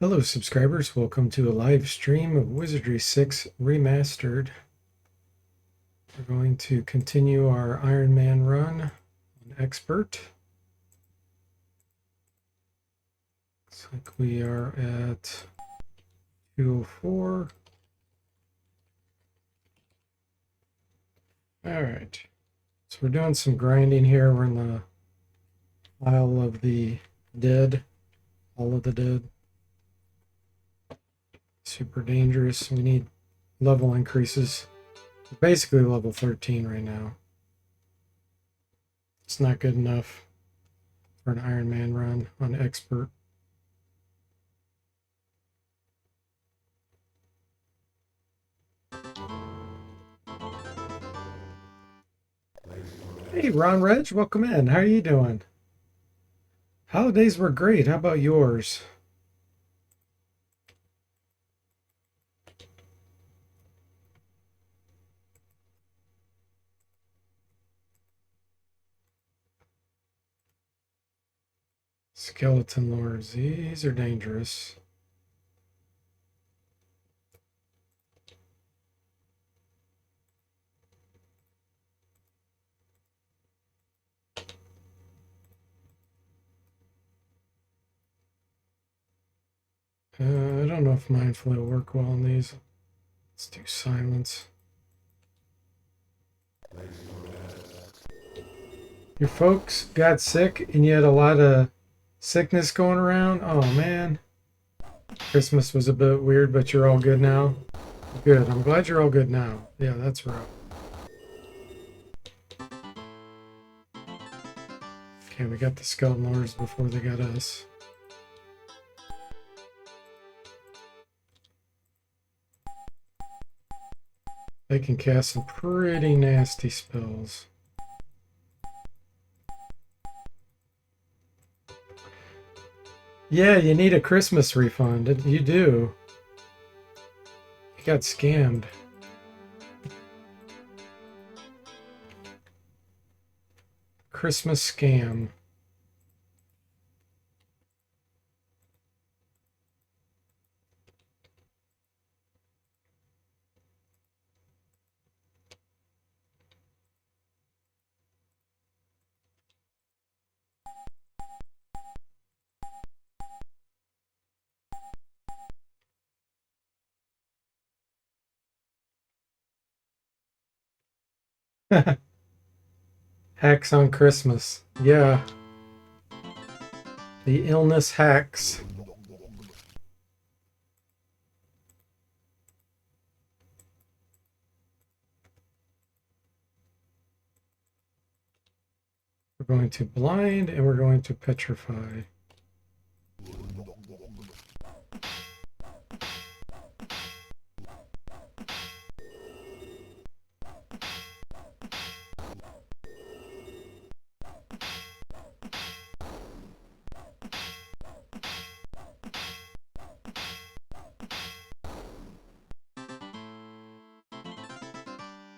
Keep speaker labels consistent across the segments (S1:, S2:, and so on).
S1: Hello subscribers, welcome to a live stream of Wizardry 6 Remastered. We're going to continue our Iron Man run on Expert. Looks like we are at 204. Alright, so we're doing some grinding here. We're in the Isle of the Dead, all of the dead. Super dangerous. We need level increases. We're basically level 13 right now. It's not good enough for an Iron Man run on Expert. Hey, Ron Reg, welcome in. How are you doing? Holidays were great. How about yours? Skeleton lords, these are dangerous. I don't know if mindfully will work well on these. Let's do silence. Your folks got sick and you had a lot of sickness going around? Oh man. Christmas was a bit weird, but you're all good now? Good. I'm glad you're all good now. Yeah, that's rough. Okay, we got the skeleton lords before they got us. They can cast some pretty nasty spells. Yeah, you need a Christmas refund. You do. You got scammed. Christmas scam. Hacks on Christmas. Yeah. The illness hacks. We're going to blind and we're going to petrify.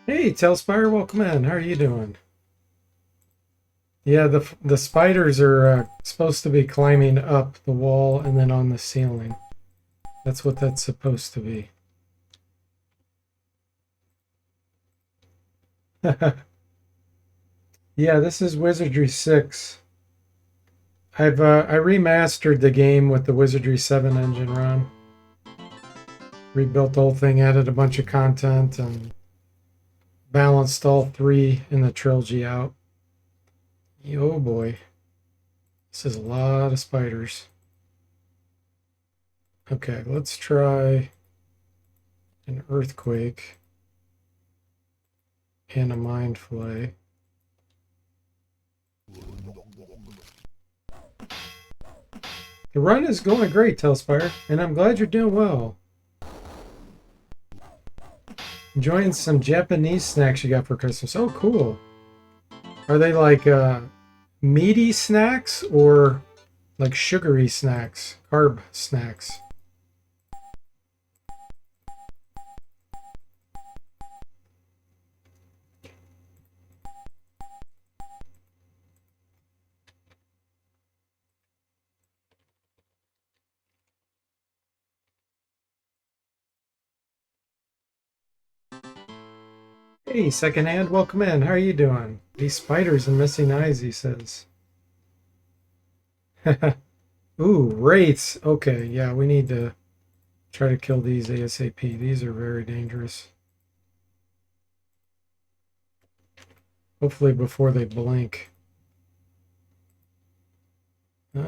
S1: Hey, Tailspire, welcome in. How are you doing? Yeah, the spiders are supposed to be climbing up the wall and then on the ceiling. That's what that's supposed to be. Yeah, this is Wizardry 6. I remastered the game with the Wizardry 7 engine run. Rebuilt the whole thing, added a bunch of content, and balanced all three in the trilogy out. Oh boy. This is a lot of spiders. Okay, let's try an earthquake and a mind flay. The run is going great, Telspire, and I'm glad you're doing well. Enjoying some Japanese snacks you got for Christmas. Oh, cool. Are they like meaty snacks or like sugary snacks, carb snacks? Hey, secondhand, welcome in. How are you doing? These spiders and missing eyes, he says. Ooh, wraiths. Okay, yeah, we need to try to kill these ASAP. These are very dangerous. Hopefully before they blink. What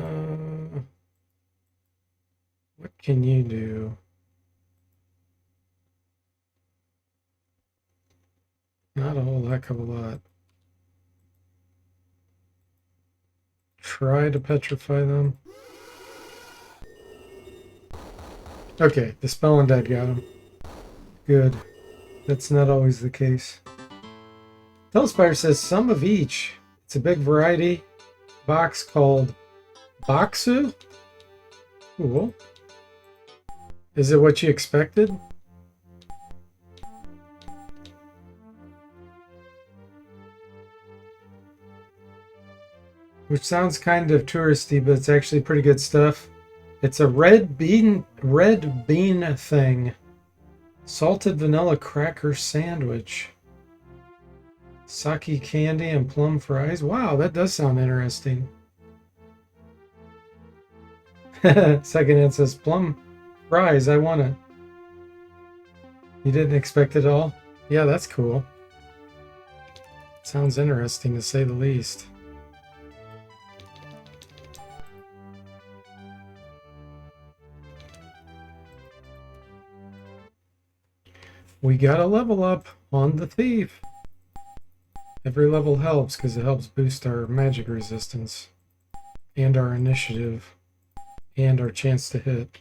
S1: can you do? Not a whole heck of a lot. Try to petrify them. Okay, the spell undead got him. Good. That's not always the case. Telespire says some of each. It's a big variety box called Boxu. Cool. Is it what you expected? Which sounds kind of touristy, but it's actually pretty good stuff. It's a red bean thing. Salted vanilla cracker sandwich. Sake candy and plum fries. Wow, that does sound interesting. Second hand says plum fries. I want it. You didn't expect it all? Yeah, that's cool. Sounds interesting to say the least. We got a level up on the thief. Every level helps because it helps boost our magic resistance and our initiative and our chance to hit.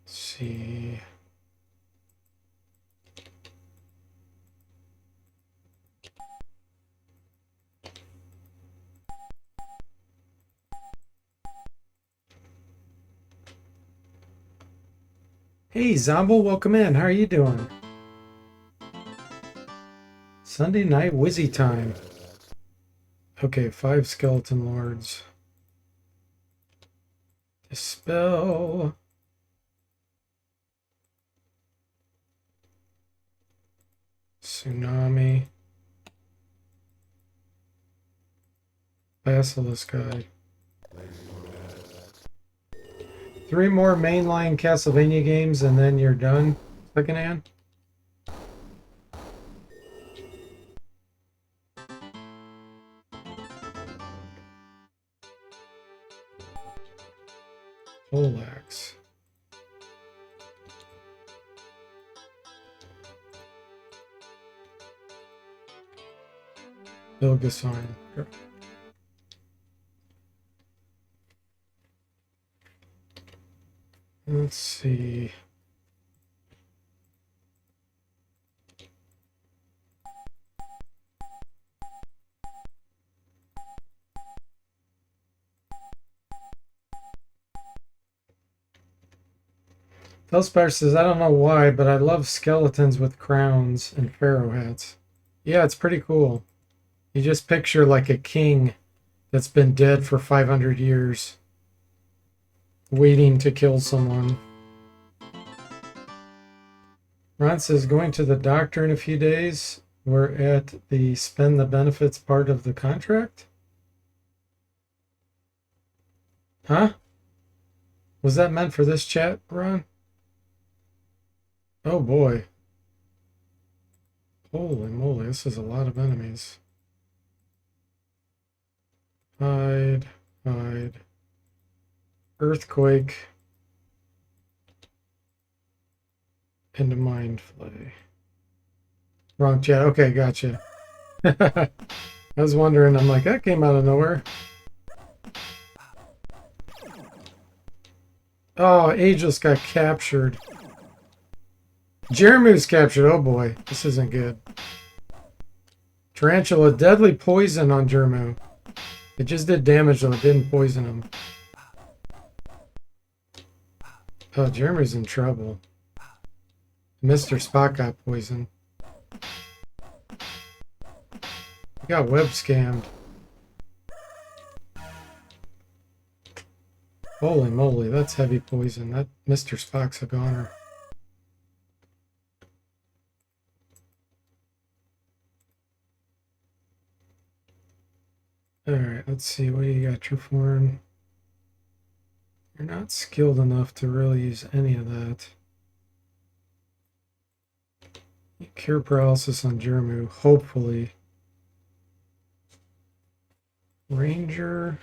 S1: Let's see. Hey, Zombo, welcome in. How are you doing? Sunday night Wizzy time. Okay, 5 skeleton lords. Dispel. Tsunami. Basilisk guy. 3 more mainline Castlevania games and then you're done, secondhand? Olax. Ilgasarn. Let's see. Felspire says, I don't know why, but I love skeletons with crowns and pharaoh hats. Yeah, it's pretty cool. You just picture like a king that's been dead for 500 years, waiting to kill someone. Ron says, going to the doctor in a few days. We're at the spend the benefits part of the contract. Huh? Was that meant for this chat, Ron? Oh boy. Holy moly, this is a lot of enemies. Hide, hide. Earthquake. Into mind flay. Wrong chat. Okay, gotcha. I was wondering, I'm like, that came out of nowhere. Oh, Aegis got captured. Jeremy's captured. Oh boy, this isn't good. Tarantula, deadly poison on Jermu. It just did damage though, it didn't poison him. Oh, Jeremy's in trouble. Mr. Spock got poisoned. He got web scammed. Holy moly, that's heavy poison. That Mr. Spock's a goner. Alright, let's see. What do you got, Triforn? You're not skilled enough to really use any of that. Cure paralysis on Jermu, hopefully. Ranger.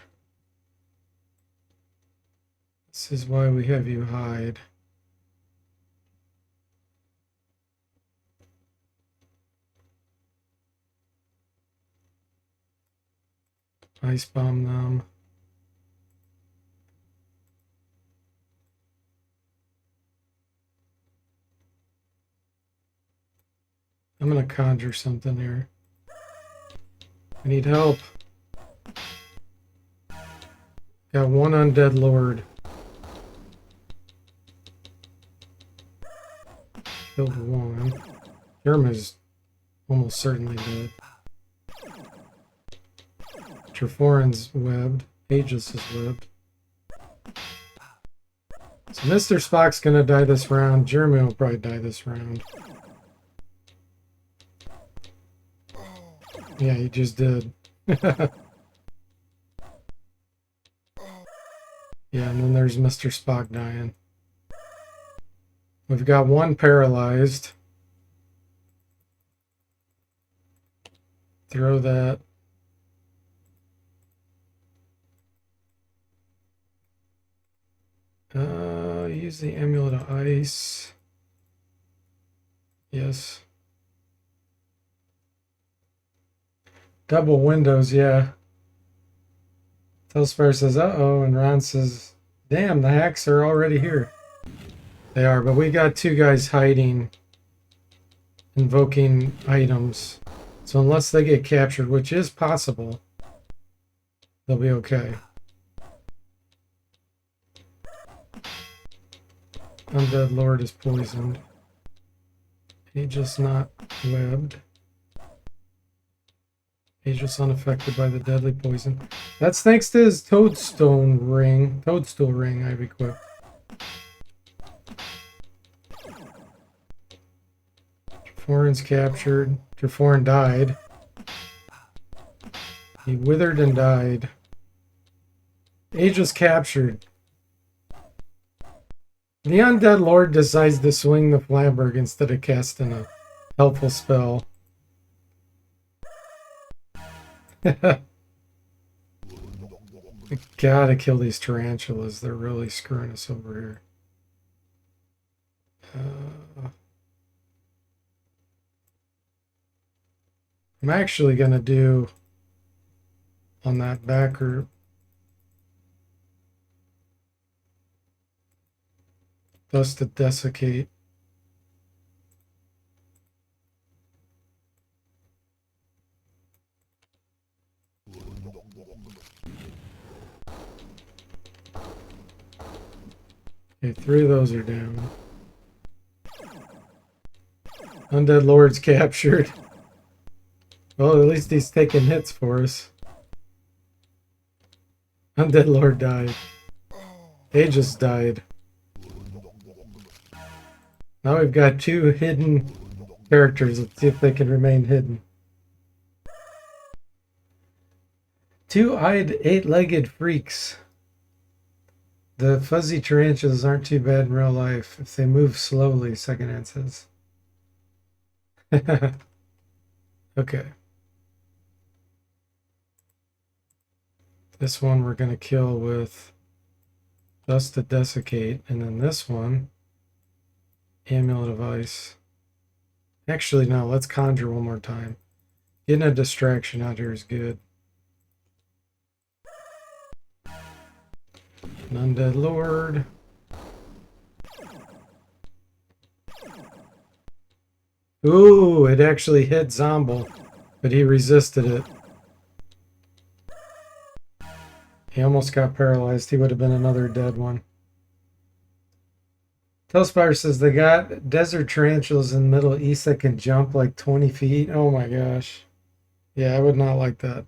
S1: This is why we have you hide. Ice bomb them. I'm gonna conjure something here. I need help. Got one undead lord. Killed one. Jerma's almost certainly dead. Triforan's webbed. Aegis is webbed. So Mr. Spock's gonna die this round. Jeremy will probably die this round. Yeah, he just did. Yeah, and then there's Mr. Spock dying. We've got one paralyzed. Throw that. Use the amulet of ice. Yes. Double windows, yeah. Telspire says, uh-oh, and Ron says, damn, the hacks are already here. They are, but we got two guys hiding, invoking items. So unless they get captured, which is possible, they'll be okay. Undead Lord is poisoned. Aegis not webbed. Aegis unaffected by the deadly poison. That's thanks to his toadstool ring I've equipped. Triforan's captured. Triforan died. He withered and died. Aegis captured. The Undead Lord decides to swing the Flamberg instead of casting a helpful spell. We gotta kill these tarantulas. They're really screwing us over here. I'm actually gonna do on that backer Dust to Desiccate. Okay, 3 of those are down. Undead Lord's captured. Well, at least he's taking hits for us. Undead Lord died. Aegis died. Now we've got 2 hidden characters. Let's see if they can remain hidden. 2-eyed, 8-legged freaks. The fuzzy tarantulas aren't too bad in real life if they move slowly, Secondhand says. Okay. This one we're going to kill with Dust to Desiccate, and then this one, Amulet of Ice. Actually, no, let's conjure one more time. Getting a distraction out here is good. An Undead Lord. Ooh, it actually hit Zomble, but he resisted it. He almost got paralyzed. He would have been another dead one. Telspire says they got desert tarantulas in the Middle East that can jump like 20 feet. Oh my gosh. Yeah, I would not like that.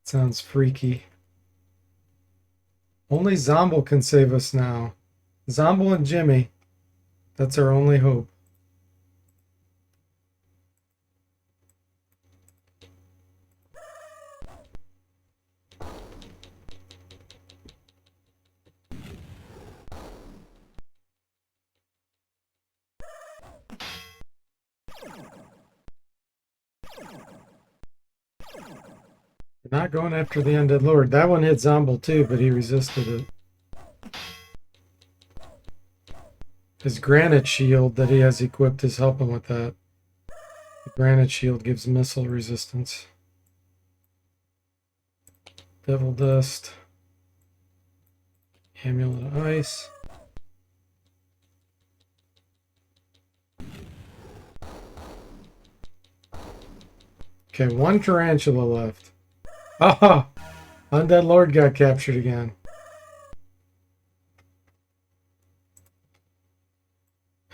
S1: Sounds freaky. Only Zomble can save us now. Zomble and Jimmy. That's our only hope. Not going after the Undead Lord. That one hit Zomble too, but he resisted it. His Granite Shield that he has equipped is helping with that. The Granite Shield gives missile resistance. Devil Dust. Amulet of Ice. Okay, one Tarantula left. Ah! Undead Lord got captured again.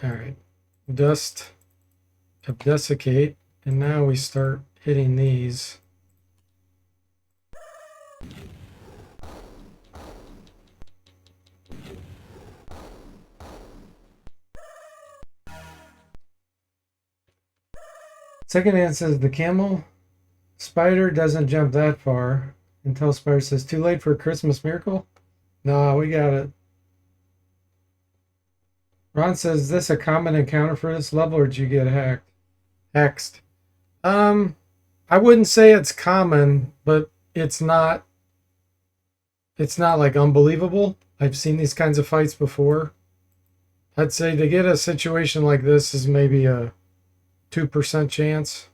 S1: Alright. Dust of Desiccate. And now we start hitting these. Second hand says the camel spider doesn't jump that far. Until Spider says, too late for a Christmas miracle? No, we got it. Ron says, is this a common encounter for this level or did you get hacked? Hexed. I wouldn't say it's common, but it's not like unbelievable. I've seen these kinds of fights before. I'd say to get a situation like this is maybe a 2% chance.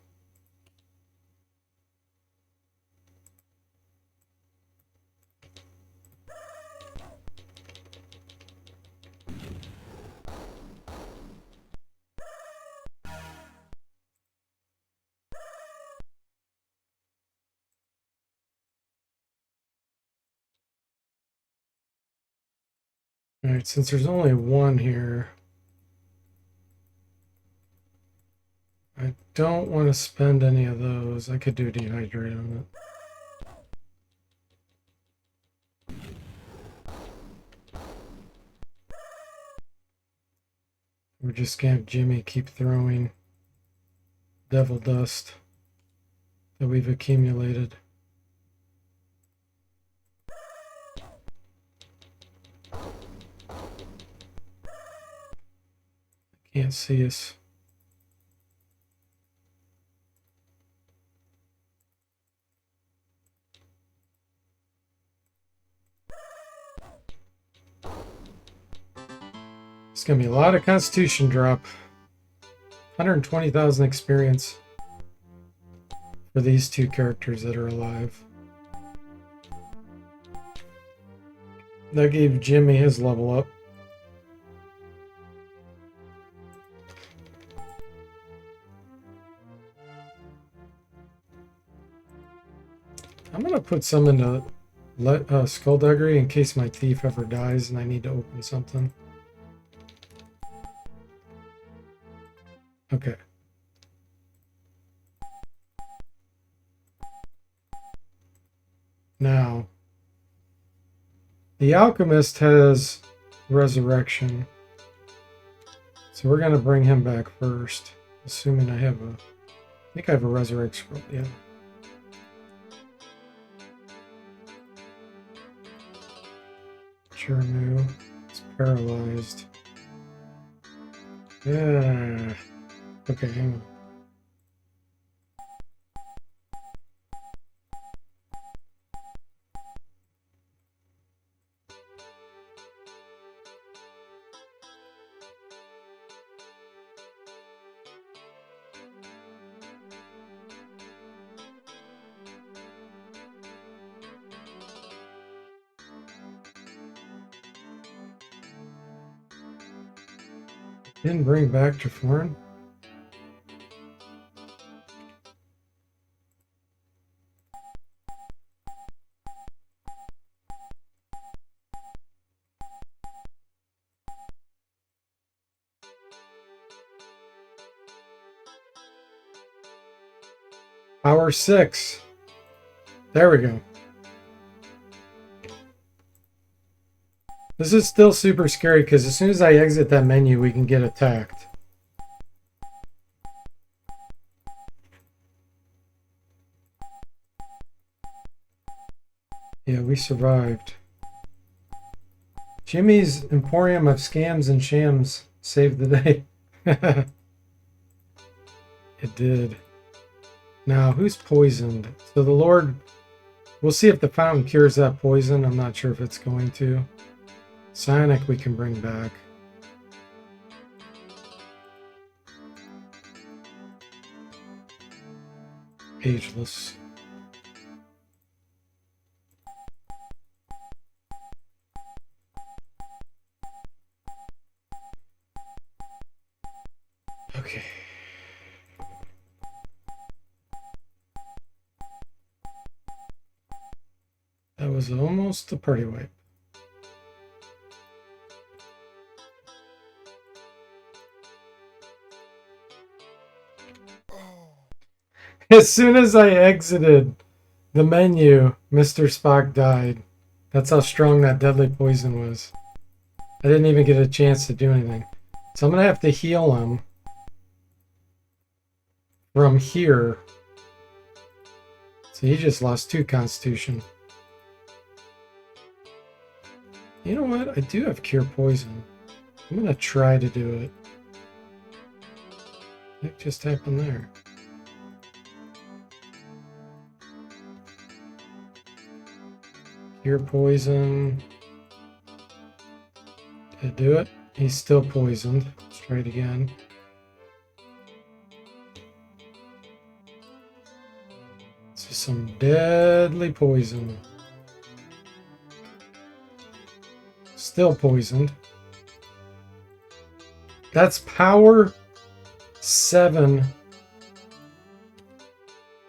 S1: All right, since there's only one here, I don't want to spend any of those. I could do dehydrate on it. We're just gonna have Jimmy keep throwing devil dust that we've accumulated. Can't see us. It's gonna be a lot of Constitution drop. 120,000 experience for these two characters that are alive. That gave Jimmy his level up. I'm gonna put some into Skullduggery in case my thief ever dies and I need to open something. Okay. Now, the Alchemist has Resurrection. So we're going to bring him back first. Assuming I think I have a Resurrect Scroll, yeah. Chernu. It's paralyzed. Yeah. Okay, hang on. Didn't bring back to foreign. Power 6. There we go. This is still super scary because as soon as I exit that menu, we can get attacked. Yeah, we survived. Jimmy's Emporium of Scams and Shams saved the day. It did. Now, who's poisoned? So the Lord... We'll see if the fountain cures that poison. I'm not sure if it's going to. Psionic we can bring back. Ageless. Okay. That was almost a party wipe. As soon as I exited the menu, Mr. Spock died. That's how strong that deadly poison was. I didn't even get a chance to do anything. So I'm going to have to heal him from here. So he just lost 2 constitution. You know what? I do have cure poison. I'm going to try to do it. What just happened there? Cure poison. Did it do it? He's still poisoned. Let's try it again. This is some deadly poison. Still poisoned. That's power 7.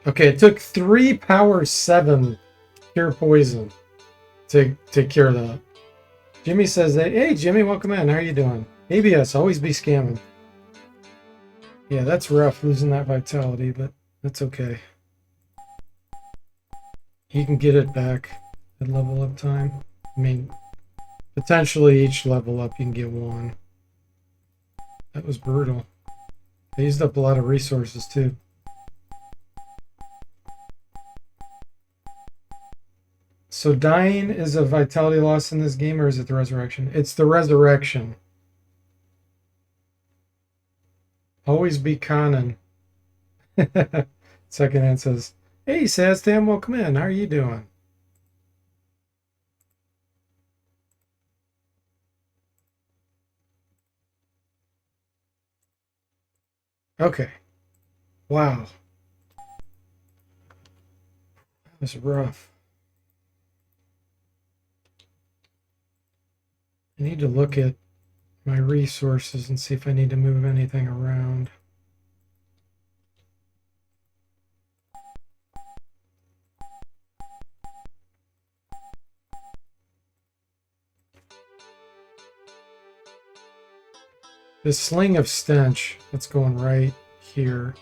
S1: Okay, it took 3 power 7 cure poison to cure that. Jimmy says, hey Jimmy, welcome in. How are you doing? ABS, always be scamming. Yeah, that's rough losing that vitality, but that's okay. You can get it back at level up time. I mean, potentially each level up you can get 1. That was brutal. I used up a lot of resources too. So dying is a vitality loss in this game, or is it the resurrection? It's the resurrection. Always be conning. Second hand says, hey Saztam, welcome in. How are you doing? Okay. Wow. That was rough. I need to look at my resources and see if I need to move anything around. The Sling of Stench, that's going right here.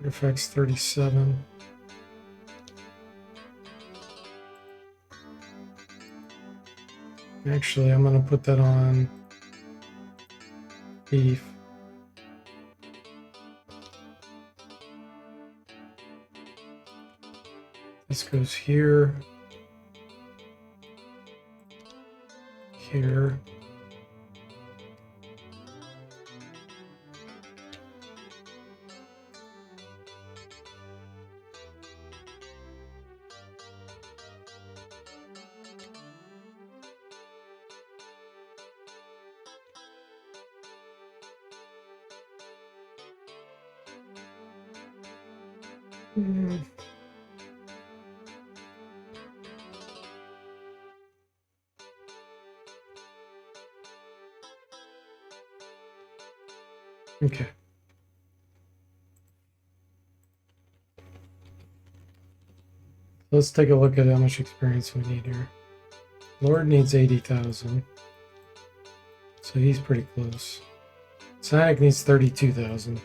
S1: It affects 37. Actually, I'm going to put that on beef. This goes here. Here. Okay. Let's take a look at how much experience we need here. Lord needs 80,000. So he's pretty close. Sonic needs 32,000.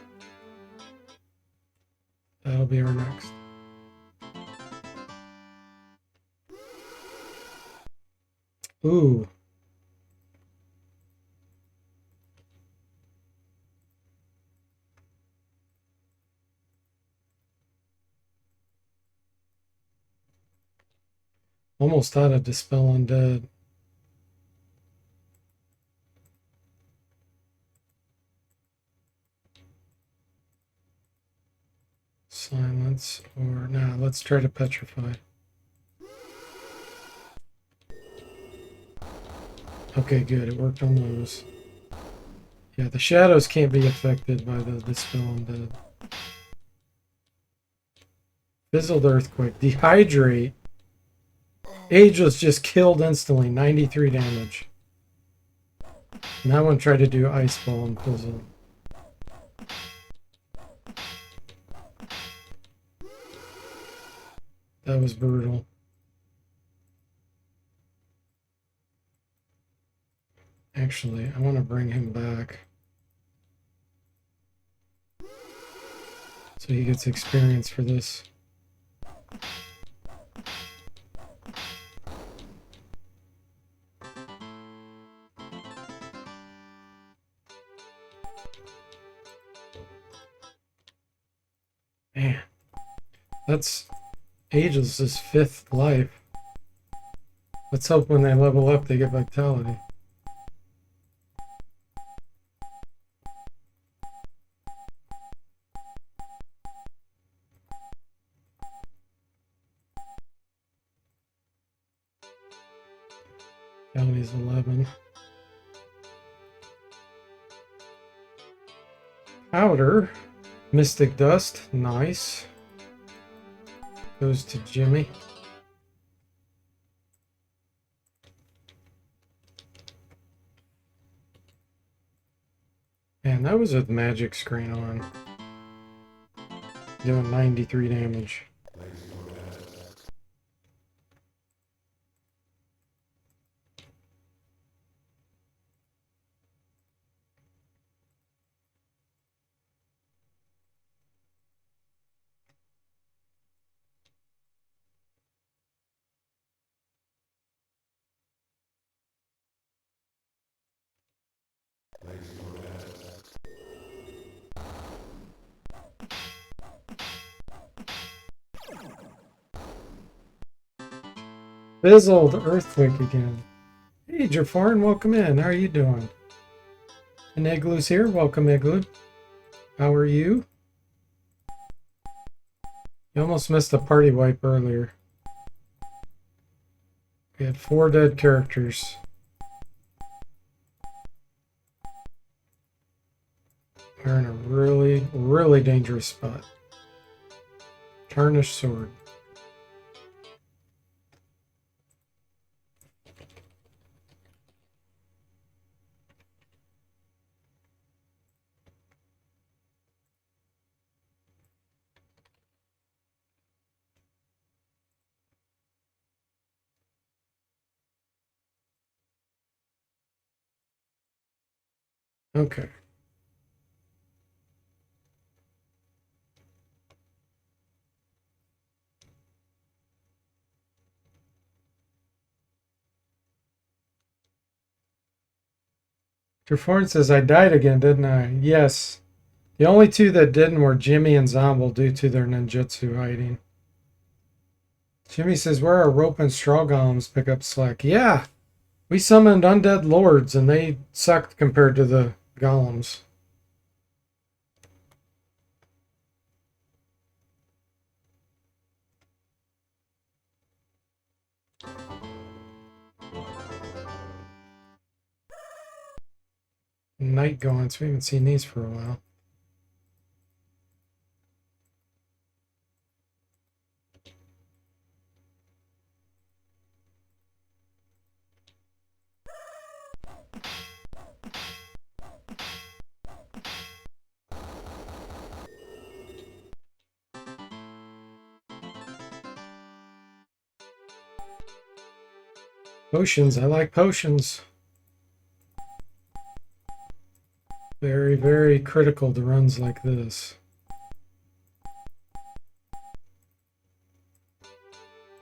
S1: That'll be our next. Ooh. Almost out of Dispel Undead. Silence, or nah, let's try to petrify. Okay, good. It worked on those. Yeah, the shadows can't be affected by the Dispel Undead. Fizzled Earthquake. Dehydrate. Ageless just killed instantly. 93 damage. And that one tried to do Ice Ball and fizzled. That was brutal. Actually, I want to bring him back. So he gets experience for this. Man, that's Ageless' 5th life. Let's hope when they level up they get Vitality. Vitality's 11. Powder. Mystic Dust. Nice. Goes to Jimmy. Man, that was with magic screen on. Doing 93 damage. Fizzled Earthquake again. Hey, Jafarin, welcome in. How are you doing? And Igloo's here. Welcome, Igloo. How are you? You almost missed a party wipe earlier. We had 4 dead characters. We're in a really, really dangerous spot. Tarnished Sword. Okay. Jafarin says, I died again, didn't I? Yes. The only 2 that didn't were Jimmy and Zomble due to their ninjutsu hiding. Jimmy says, where are Rope and Straw Golems pick up slack? Yeah. We summoned undead lords and they sucked compared to the golems. Night Gaunts, we haven't seen these for a while. Potions, I like potions. Very, very critical to runs like this.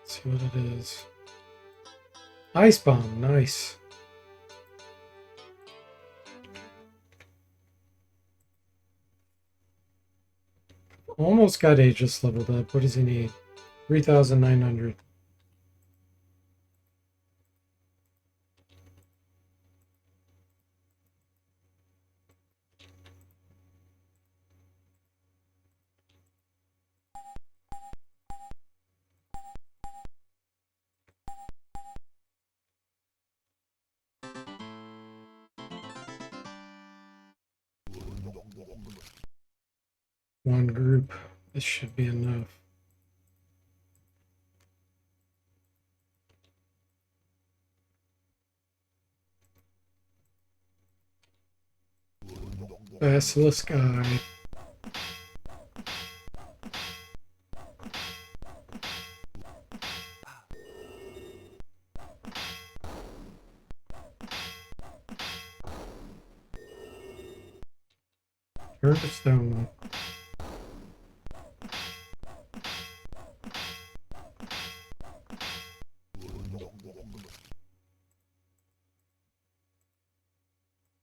S1: Let's see what it is. Ice bomb, nice. Almost got Aegis leveled up. What does he need? 3,900. One group. This should be enough. Basilisk Eye. Turn to stone.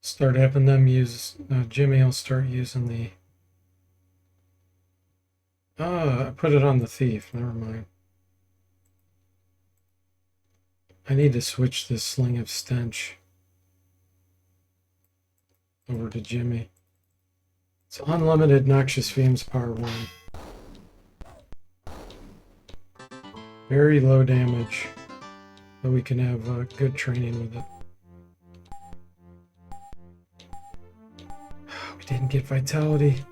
S1: Start having them use. Jimmy will start using the. I put it on the thief. Never mind. I need to switch this Sling of Stench over to Jimmy. It's unlimited Noxious Fumes Power 1. Very low damage, but we can have good training with it. We didn't get Vitality.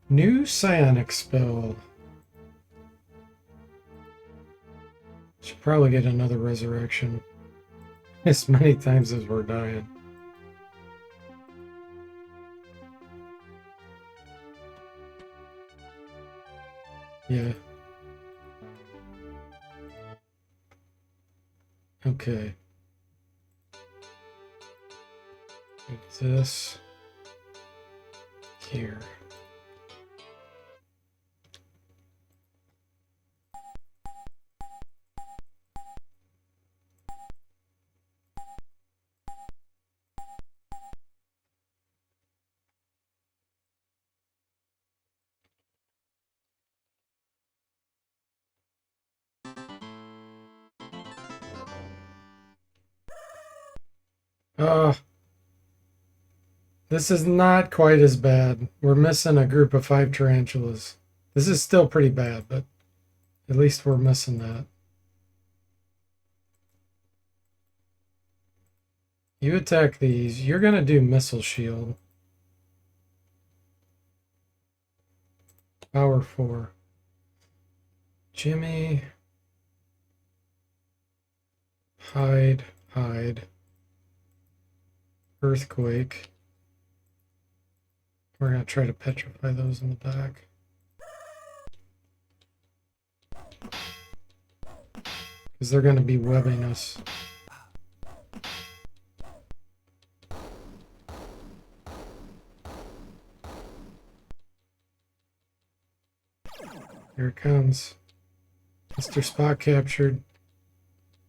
S1: New Psionic spell. Should probably get another resurrection. As many times as we're dying. Yeah. Okay. Put this here. This is not quite as bad. We're missing a group of 5 tarantulas. This is still pretty bad, but at least we're missing that. You attack these. You're going to do Missile Shield. Power 4. Jimmy. Hide. Earthquake. We're going to try to petrify those in the back. Because they're going to be webbing us. Here it comes. Mr. Spot captured.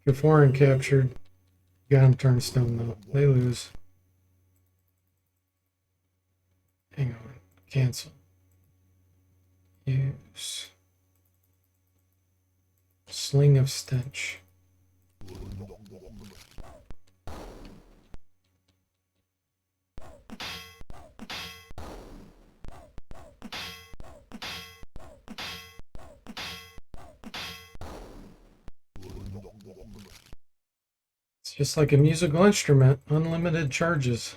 S1: Gaforan captured. Got him turnstone though. They lose. Hang on. Cancel. Use. Sling of Stench. It's just like a musical instrument. Unlimited charges.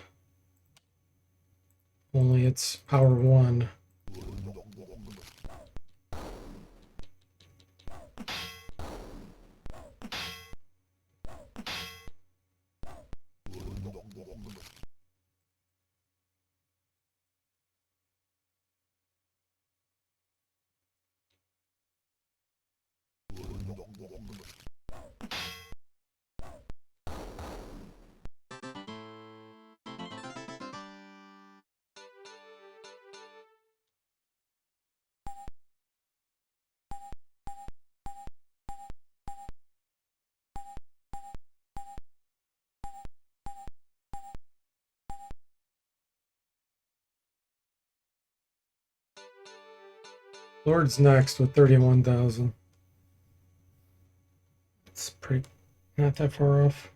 S1: Only it's power 1. Lord's next with 31,000. It's pretty, not that far off.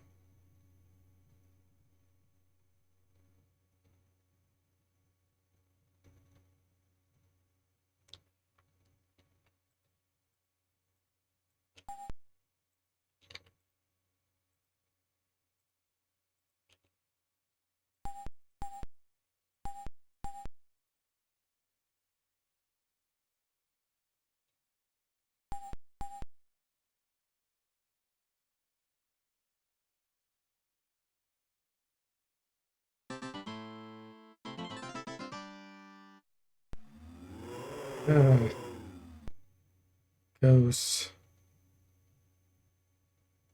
S1: Ghosts.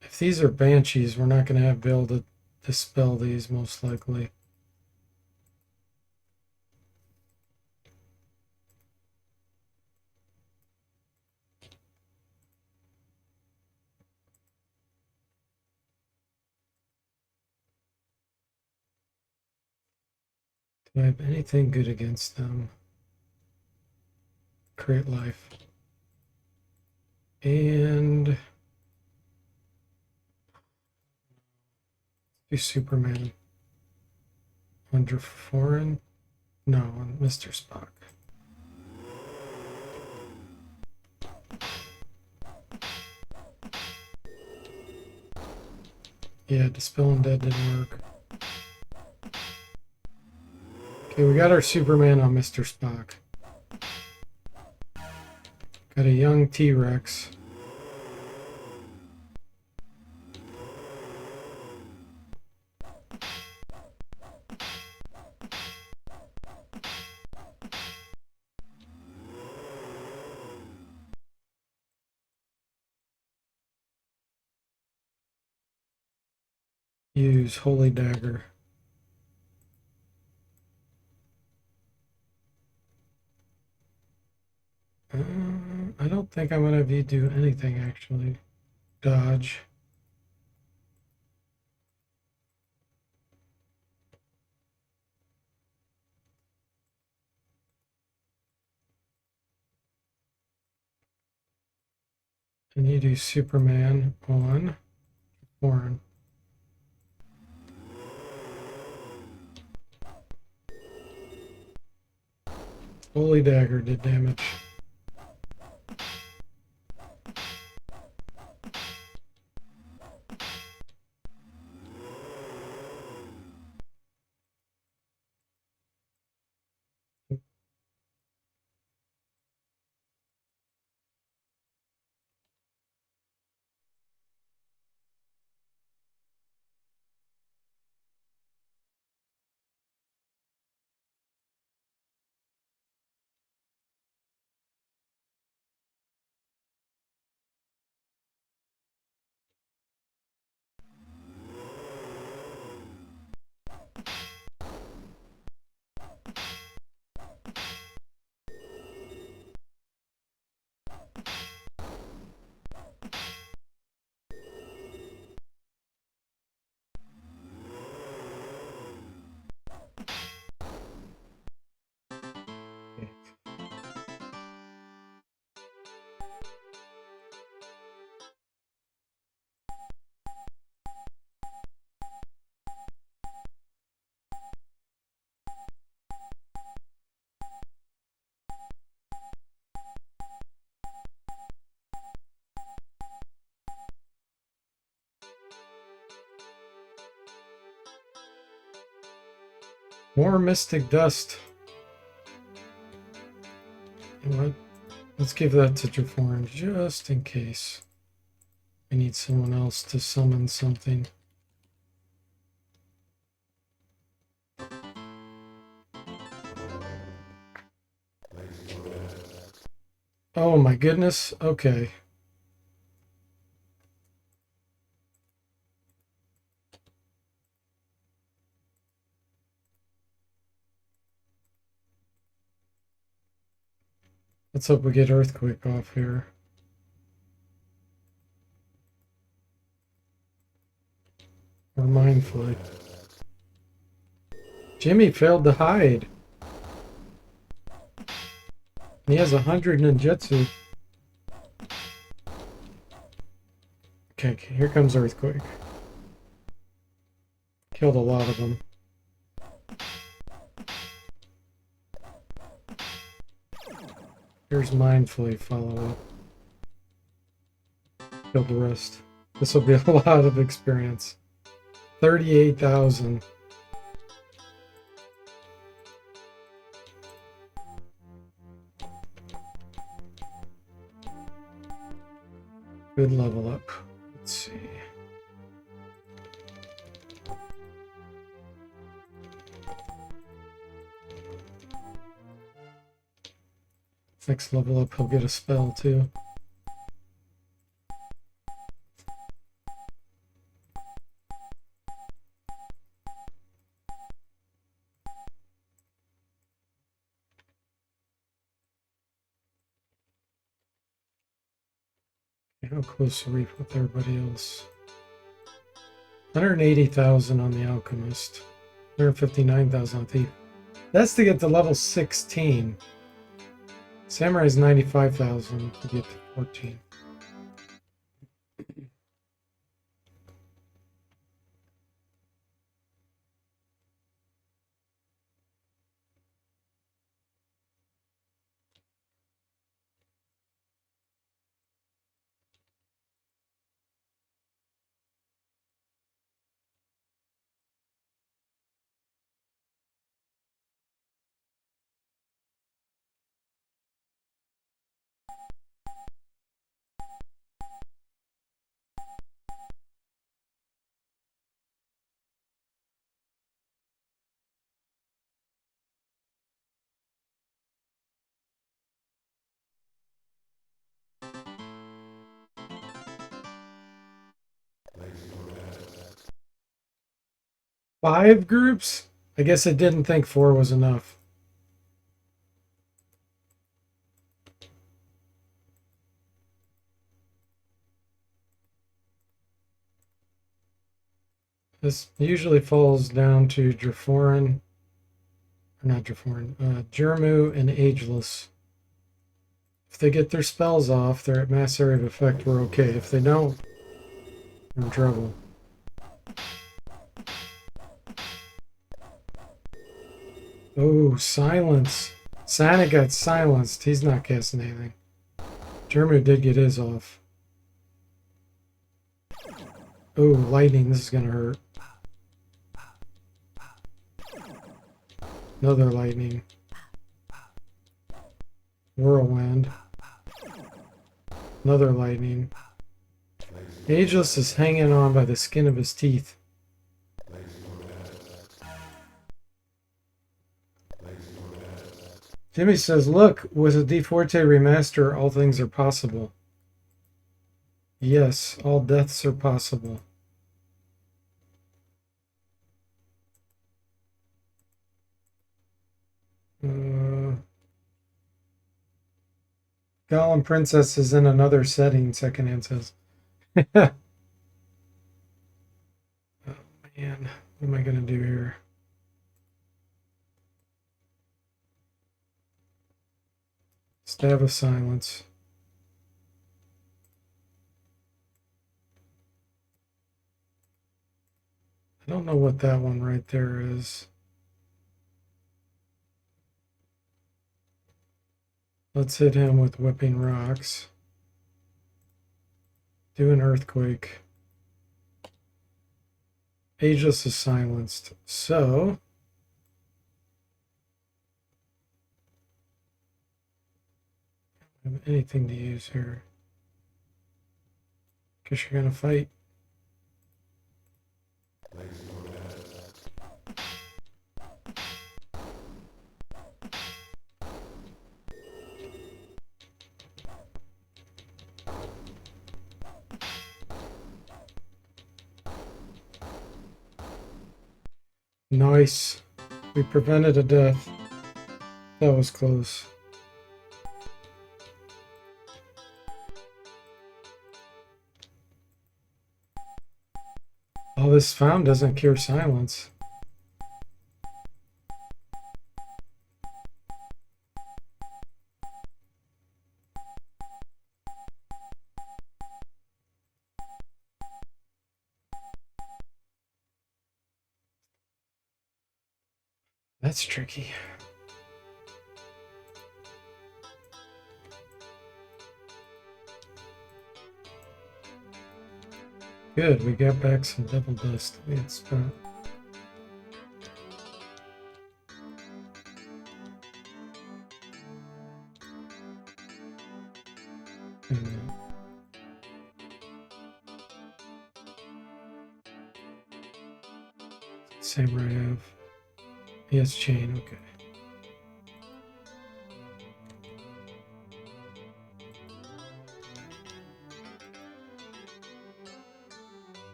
S1: If these are banshees, we're not going to be able to dispel these most likely. Do I have anything good against them? Create life. And do Superman. Under foreign? No, on Mr. Spock. Yeah, Dispel Undead didn't work. Okay, we got our Superman on Mr. Spock. Got a young T-Rex. Use Holy Dagger. I don't think I'm going to have you do anything, actually. Dodge. And you do Superman on foreign. Holy Dagger did damage. More Mystic Dust. You know what? Let's give that to Jaforan just in case I need someone else to summon something. Oh my goodness. Okay. Let's hope we get Earthquake off here. Or Mind Flight. Jimmy failed to hide. He has 100 ninjutsu. Okay, here comes Earthquake. Killed a lot of them. Here's Mindfully follow-up. Killed the rest. This will be a lot of experience. 38,000. Good level up. Let's see. Next level up, he'll get a spell too. How close are we with everybody else? 180,000 on the Alchemist. 159,000 on Thief. That's to get to level 16. Samurai's 95,000 to get to 14. Five groups? I guess I didn't think 4 was enough. This usually falls down to Draforan, or not Draforan, Jermu and Ageless. If they get their spells off, they're at mass area of effect, we're okay. If they don't, we're in trouble. Oh, silence. Santa got silenced. He's not casting anything. Jermu did get his off. Oh, lightning. This is going to hurt. Another lightning. Whirlwind. Another lightning. Ageless is hanging on by the skin of his teeth. Jimmy says, look, with a D Forte remaster, all things are possible. Yes, all deaths are possible. Gollum Princess is in another setting, Secondhand says. Oh, man. What am I going to do here? Stab of Silence. I don't know what that one right there is. Let's hit him with Whipping Rocks. Do an Earthquake. Ageless is silenced. So I don't have anything to use here. Guess you're gonna fight. Nice. We prevented a death. That was close. All this found doesn't cure silence. That's tricky. Good, we got back some devil dust we had spent. Samurai have. Yes, chain, okay.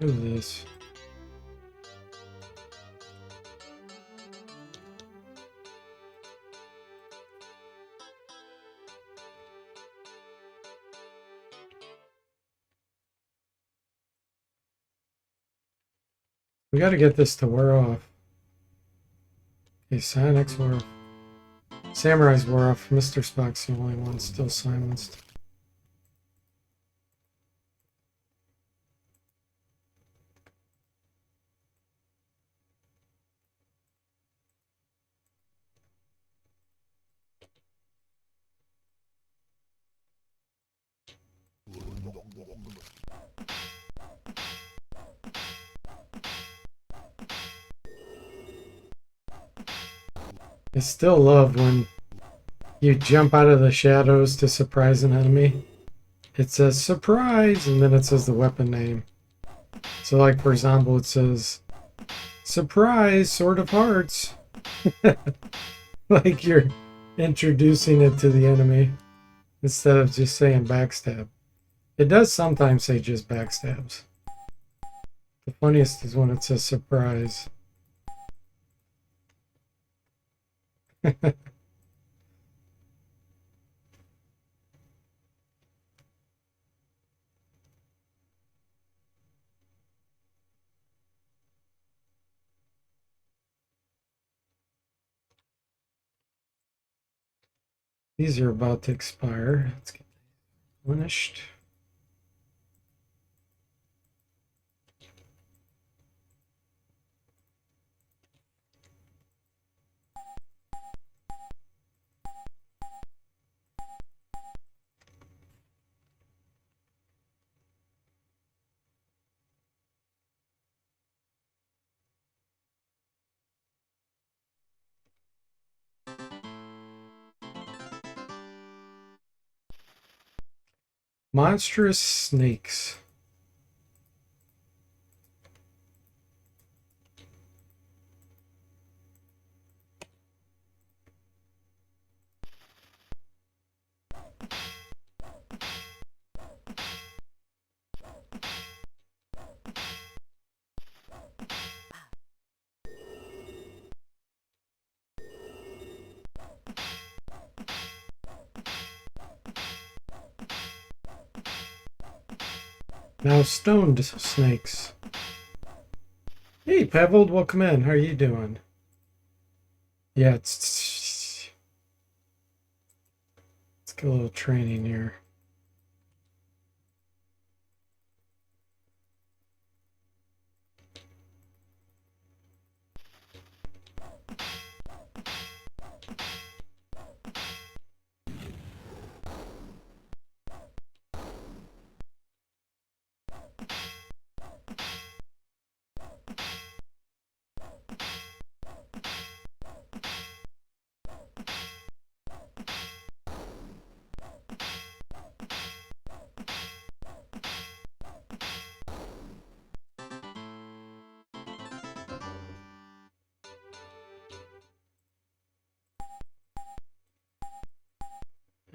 S1: Look at this. We got to get this to wear off. Okay, Psionics wore off. Samurai's wore off. Mr. Spock's the only one still silenced. I still love when you jump out of the shadows to surprise an enemy. It says surprise, and then it says the weapon name. So, like, for example, it says surprise, Sword of Hearts. Like you're introducing it to the enemy instead of just saying backstab. It does sometimes say just backstabs. The funniest is when it says surprise. These are about to expire. Let's get finished. Monstrous snakes. Now stoned snakes. Hey, Pebbled, welcome in. How are you doing? Yeah, let's get a little training here.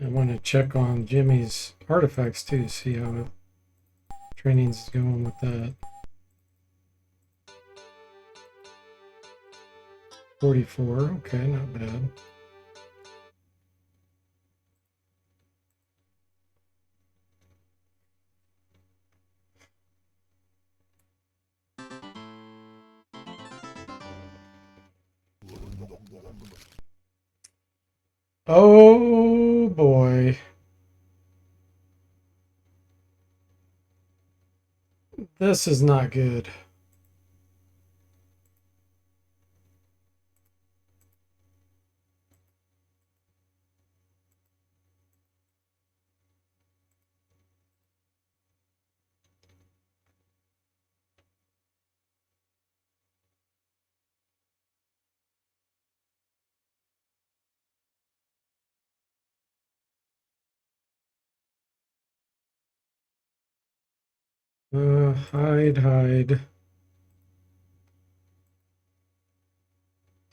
S1: I want to check on Jimmy's artifacts too, see how training's going with that. 44, okay, not bad. Oh boy. This is not good. Hide.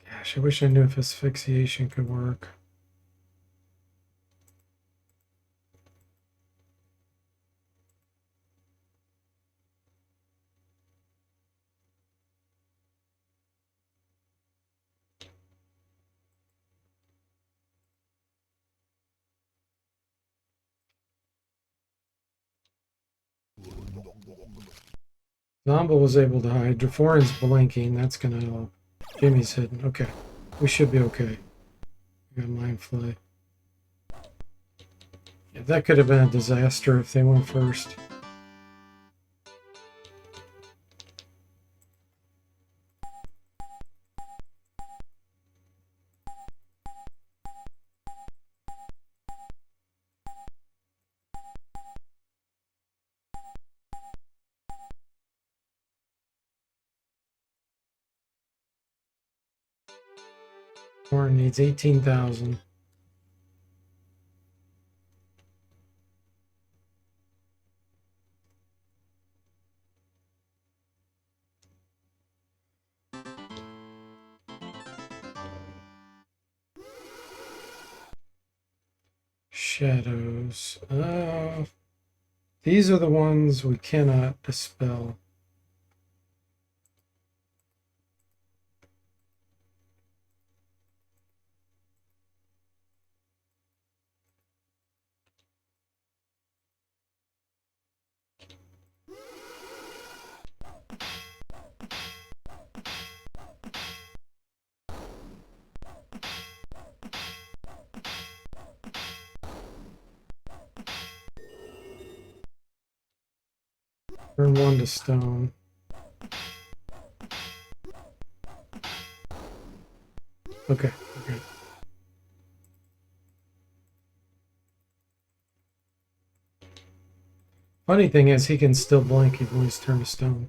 S1: Gosh, I wish I knew if asphyxiation could work. Zomba was able to hide. Draforin's blinking. That's gonna help. Jimmy's hidden. Okay. We should be okay. We got Mind Flay. Yeah, that could have been a disaster if they went first. Warren needs 18,000. Shadows. These are the ones we cannot dispel. Turn one to stone. Okay. Funny thing is, he can still blink even when he's turned to stone.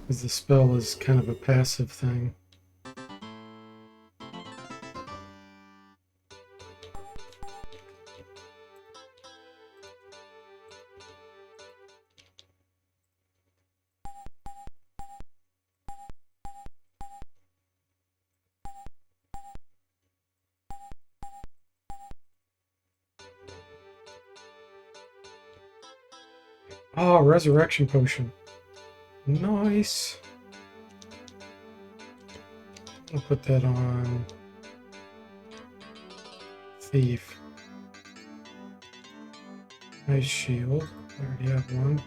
S1: Because the spell is kind of a passive thing. Oh, resurrection potion. Nice. I'll put that on Thief. Nice shield. I already have one.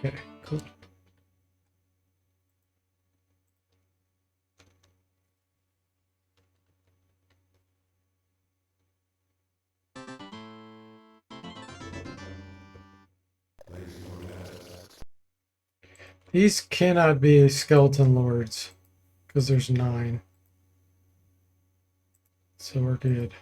S1: Okay, cool. These cannot be skeleton lords because there's 9. So we're good.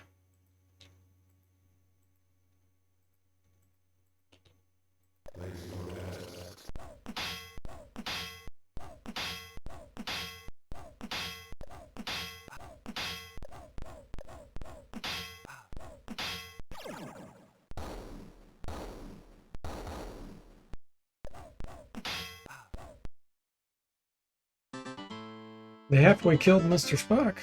S1: They halfway killed Mr. Spock.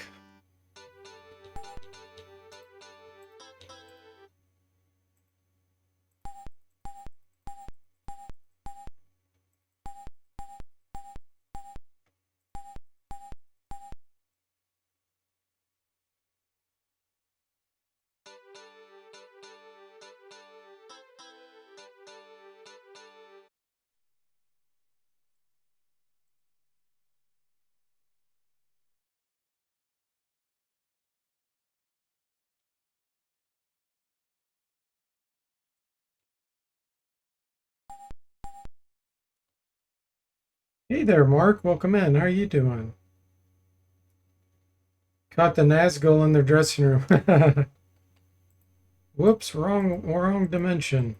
S1: Hey there, Mark. Welcome in. How are you doing? Caught the Nazgul in their dressing room. Whoops, wrong dimension.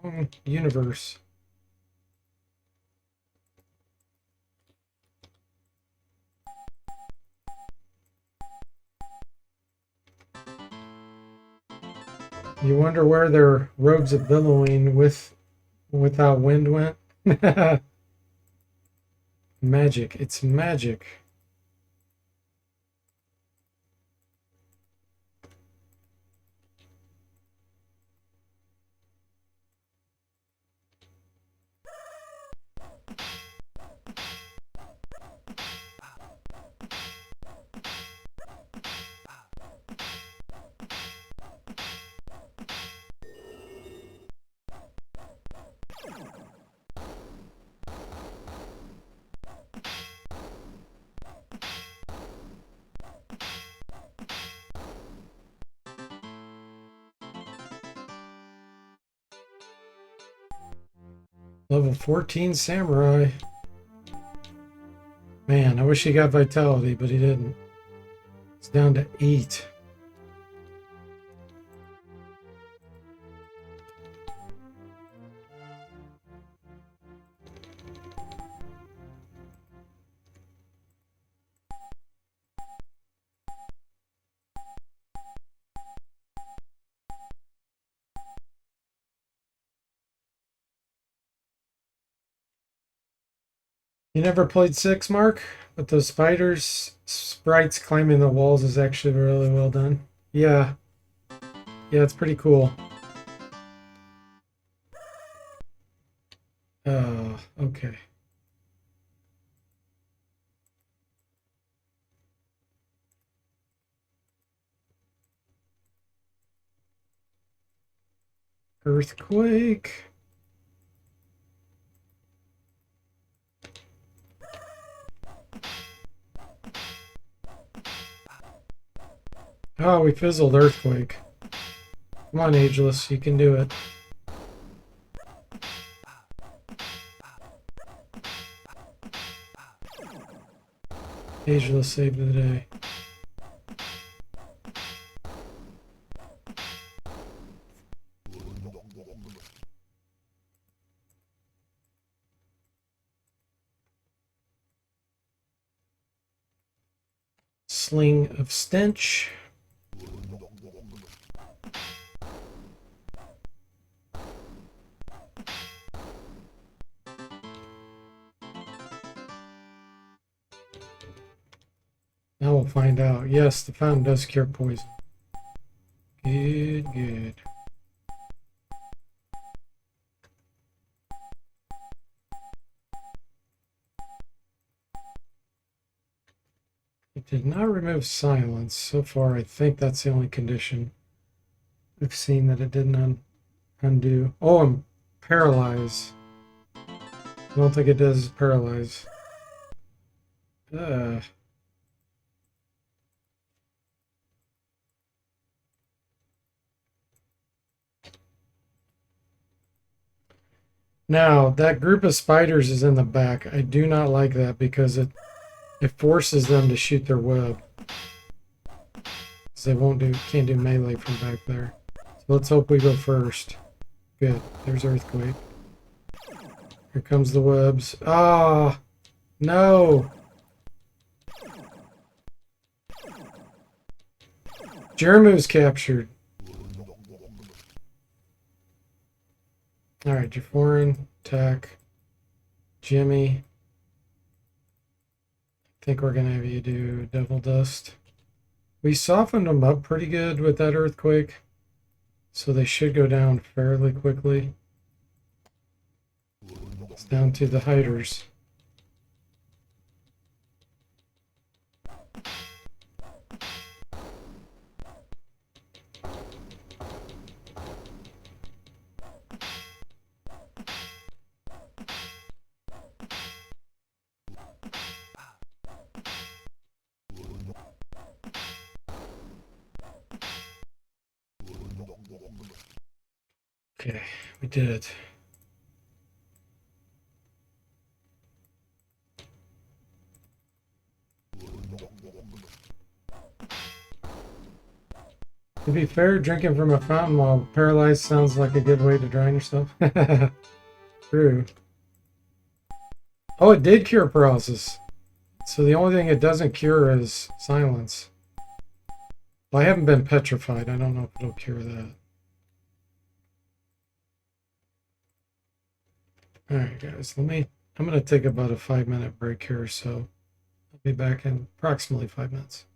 S1: Wrong universe. You wonder where their robes of billowing without wind went? Magic. It's magic. Level 14 samurai. Man, I wish he got vitality, but he didn't. It's down to 8. You never played 6, Mark? But those spiders, sprites climbing the walls is actually really well done. Yeah. Yeah, it's pretty cool. Oh, okay. Earthquake. Oh, we fizzled Earthquake. Come on, Ageless, you can do it. Ageless saved the day. Sling of Stench. Now we'll find out. Yes, the fountain does cure poison. Good, good. It did not remove silence. So far, I think that's the only condition we've seen that it didn't undo. Oh, and paralyze. I don't think it does paralyze. Now, that group of spiders is in the back. I do not like that because it forces them to shoot their web. So they can't do melee from back there. So let's hope we go first. Good. There's Earthquake. Here comes the webs. Ah, no. Jermu's captured. Alright, Jaforin, attack. Jimmy. I think we're going to have you do Devil Dust. We softened them up pretty good with that Earthquake. So they should go down fairly quickly. It's down to the hiders. Okay, we did it. To be fair, drinking from a fountain while paralyzed sounds like a good way to drown yourself. True. Oh, it did cure paralysis. So the only thing it doesn't cure is silence. Well, I haven't been petrified. I don't know if it'll cure that. All right, guys, I'm going to take about a 5-minute break here, so I'll be back in approximately 5 minutes.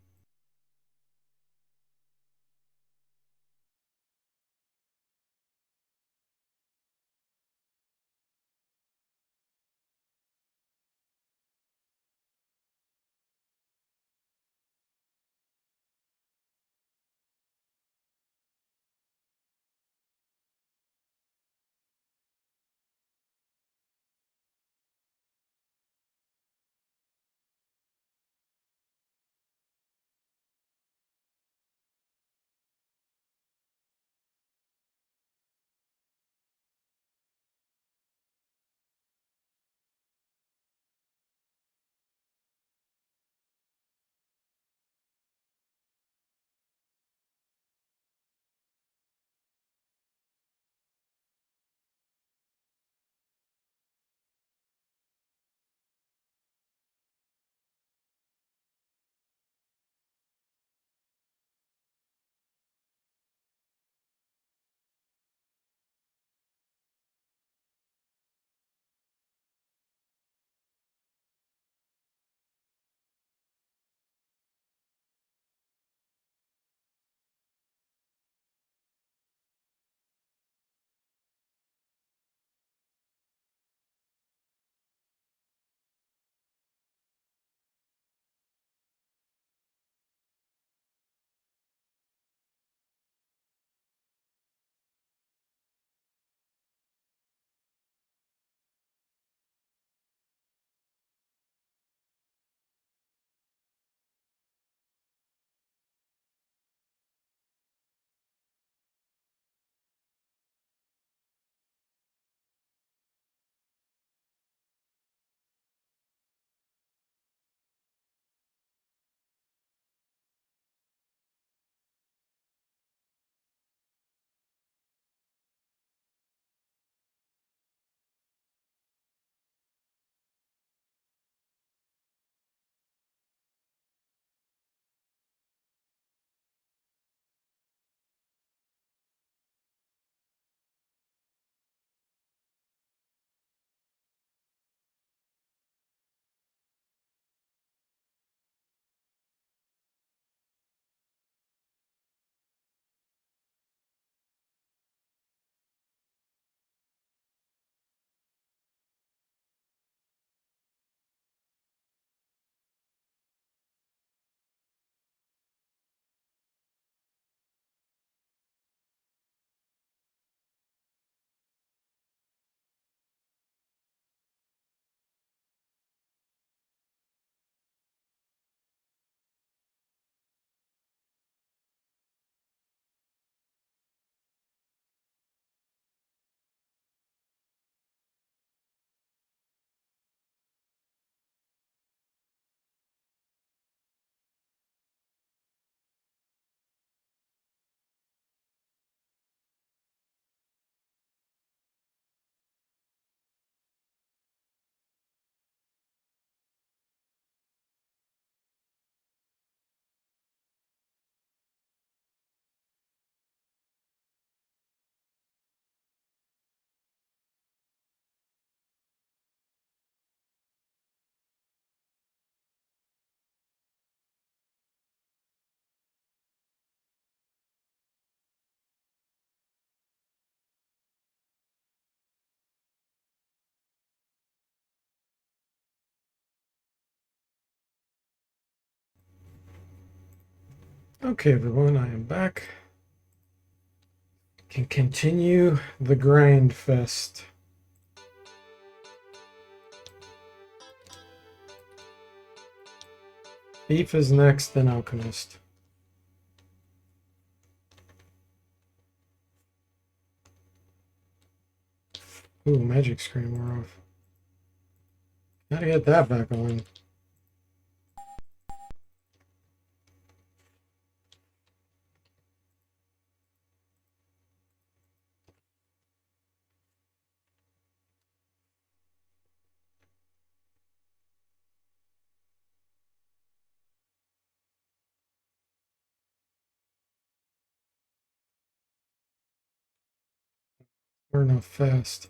S1: Okay, everyone, I am back. Can continue the grind fest. Thief is next, then Alchemist. Ooh, magic screen wore off. Gotta get that back on. We're not fast.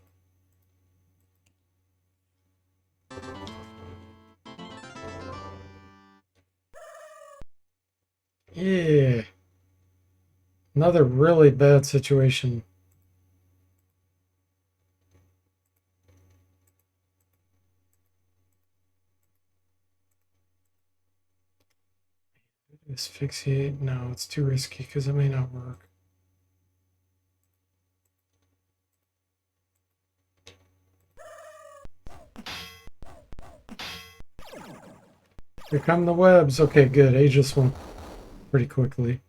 S1: Yeah. Another really bad situation. Asphyxiate? No, it's too risky because it may not work. Here come the webs. Okay, good. Aegis went pretty quickly.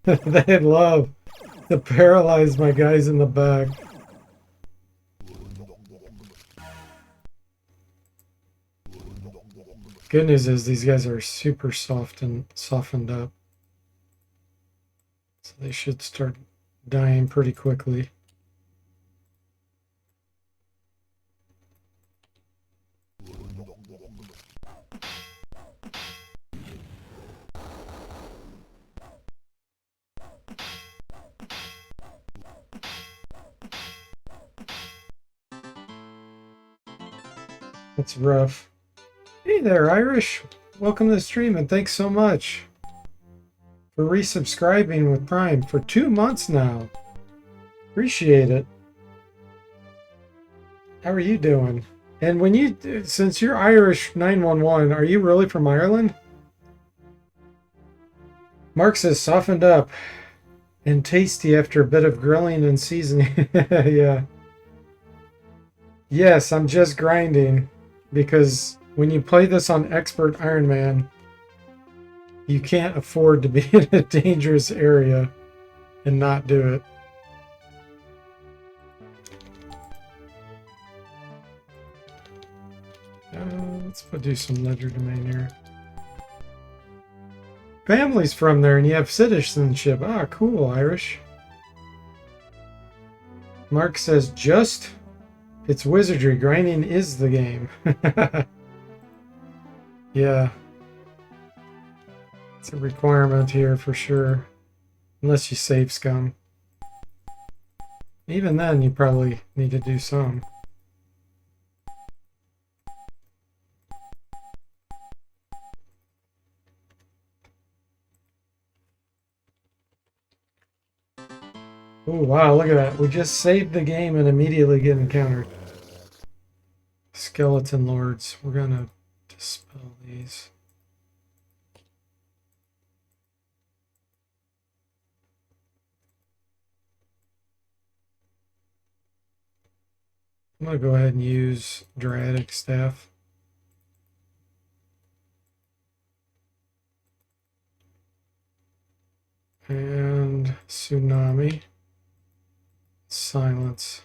S1: They love to paralyze my guys in the back. Good news is these guys are super soft and softened up. So they should start dying pretty quickly. That's rough. Hey there, Irish. Welcome to the stream and thanks so much for resubscribing with Prime for 2 months now. Appreciate it. How are you doing? And when you, since you're Irish 911, are you really from Ireland? Mark says softened up and tasty after a bit of grilling and seasoning. Yeah. Yes, I'm just grinding because when you play this on Expert Iron Man, you can't afford to be in a dangerous area and not do it. Let's do some ledger domain here. Family's from there and you have citizenship. Ah, cool, Irish. Mark says just, it's wizardry. Grinding is the game. Yeah. It's a requirement here for sure. Unless you save scum. Even then, you probably need to do some. Oh, wow, look at that. We just saved the game and immediately get encountered. Skeleton Lords. We're going to dispel these. I'm going to go ahead and use Dryatic Staff. And Tsunami. Silence.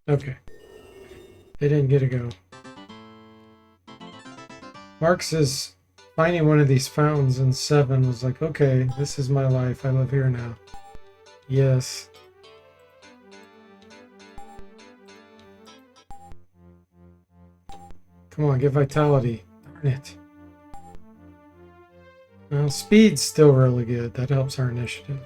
S1: Okay. They didn't get a go. Mark says finding one of these fountains in 7 was like, okay, this is my life. I live here now. Yes. Come on, get vitality. Darn it. Well, speed's still really good. That helps our initiative.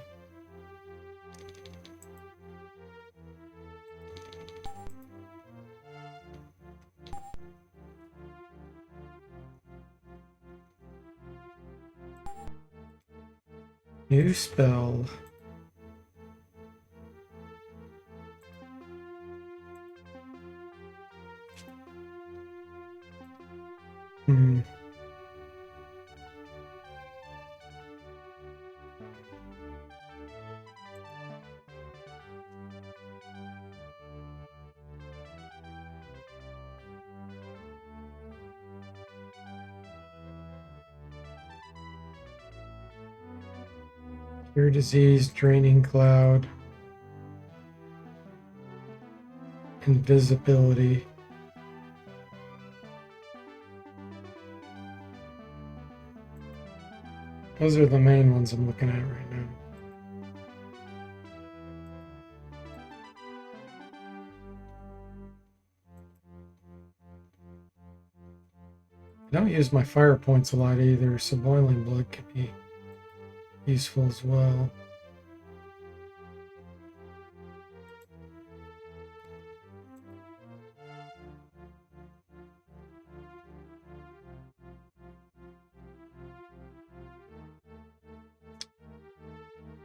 S1: New spell. Hmm. Cure disease, draining cloud, invisibility. Those are the main ones I'm looking at right now. Don't use my fire points a lot either, so boiling blood could be useful as well.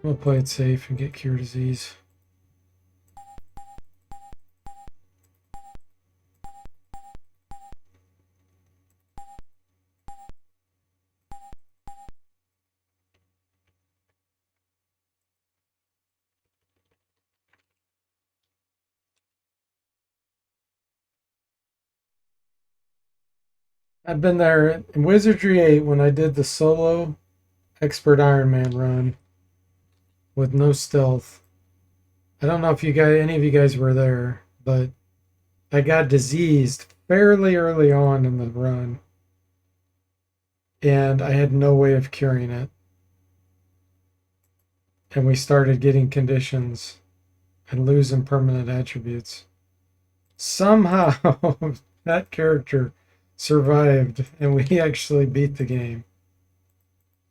S1: We'll play it safe and get cure disease. I've been there in Wizardry 8 when I did the solo Expert Iron Man run with no stealth. I don't know if any of you guys were there, but I got diseased fairly early on in the run, and I had no way of curing it. And we started getting conditions and losing permanent attributes. Somehow that character survived and we actually beat the game.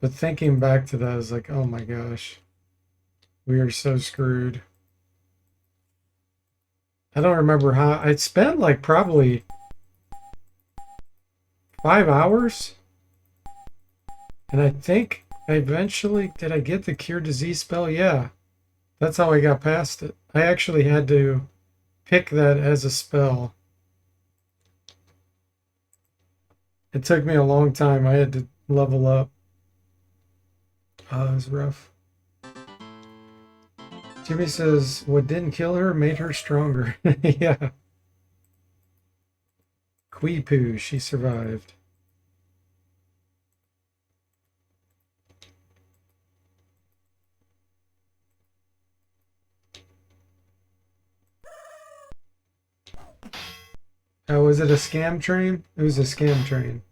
S1: But thinking back to that, I was like, oh my gosh, we are so screwed. I don't remember how I spent like probably 5 hours. And I think I eventually, did I get the cure disease spell? Yeah. That's how I got past it. I actually had to pick that as a spell. It took me a long time. I had to level up. Oh, it was rough. Jimmy says, what didn't kill her made her stronger. Yeah. Queepoo, she survived. Oh, was it a scam train? It was a scam train.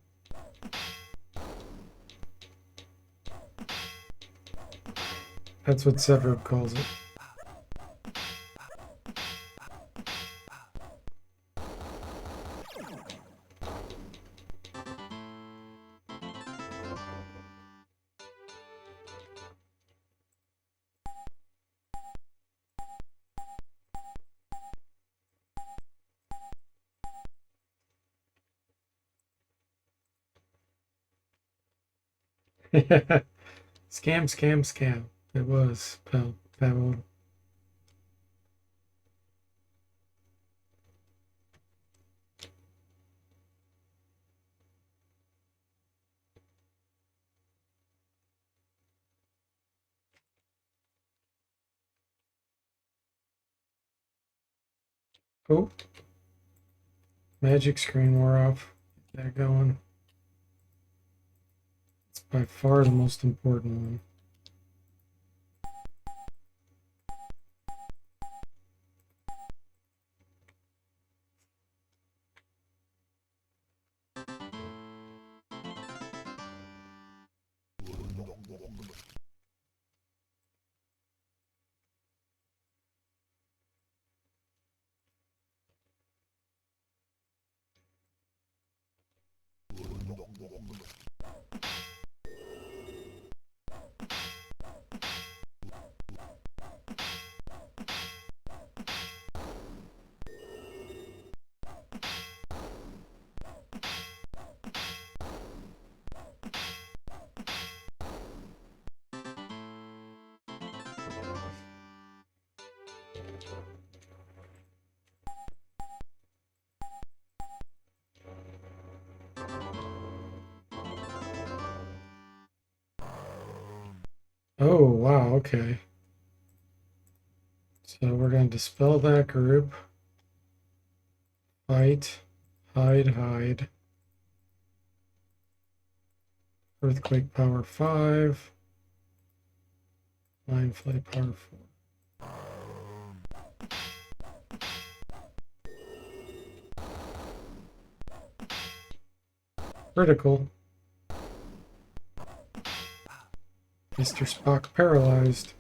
S1: That's what Severin calls it. Scam, scam, scam. It was, Pavel. Oh, magic screen wore off. Get that going. It's by far the most important one. Oh, wow, okay. So we're going to dispel that group. Fight, hide, hide. Earthquake power 5. Mind Flay power 4. Critical. Mr. Spock paralyzed.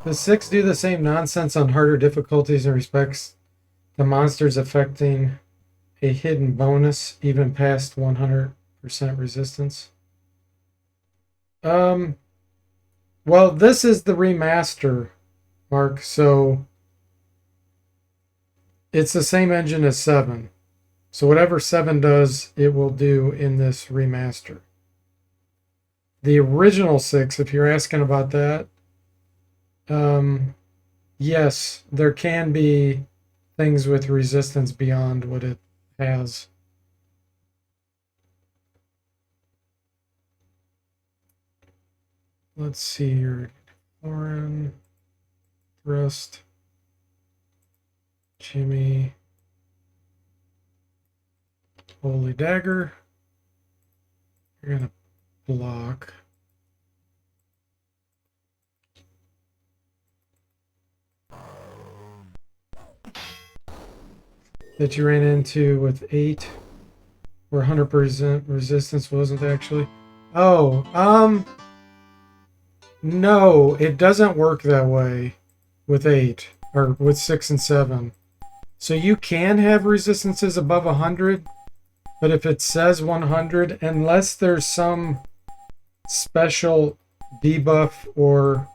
S1: The 6 do the same nonsense on harder difficulties and respects the monsters affecting a hidden bonus even past 100% resistance. Well, this is the remaster, Mark, so it's the same engine as 7. So whatever 7 does, it will do in this remaster. The original 6, if you're asking about that, yes, there can be things with resistance beyond what it has. Let's see here. Foreign, thrust, Jimmy, Holy Dagger. You're going to block. That you ran into with 8, where 100% resistance wasn't actually. Oh, no, it doesn't work that way with 8 or with 6 and 7. So you can have resistances above 100, but if it says 100, unless there's some special debuff or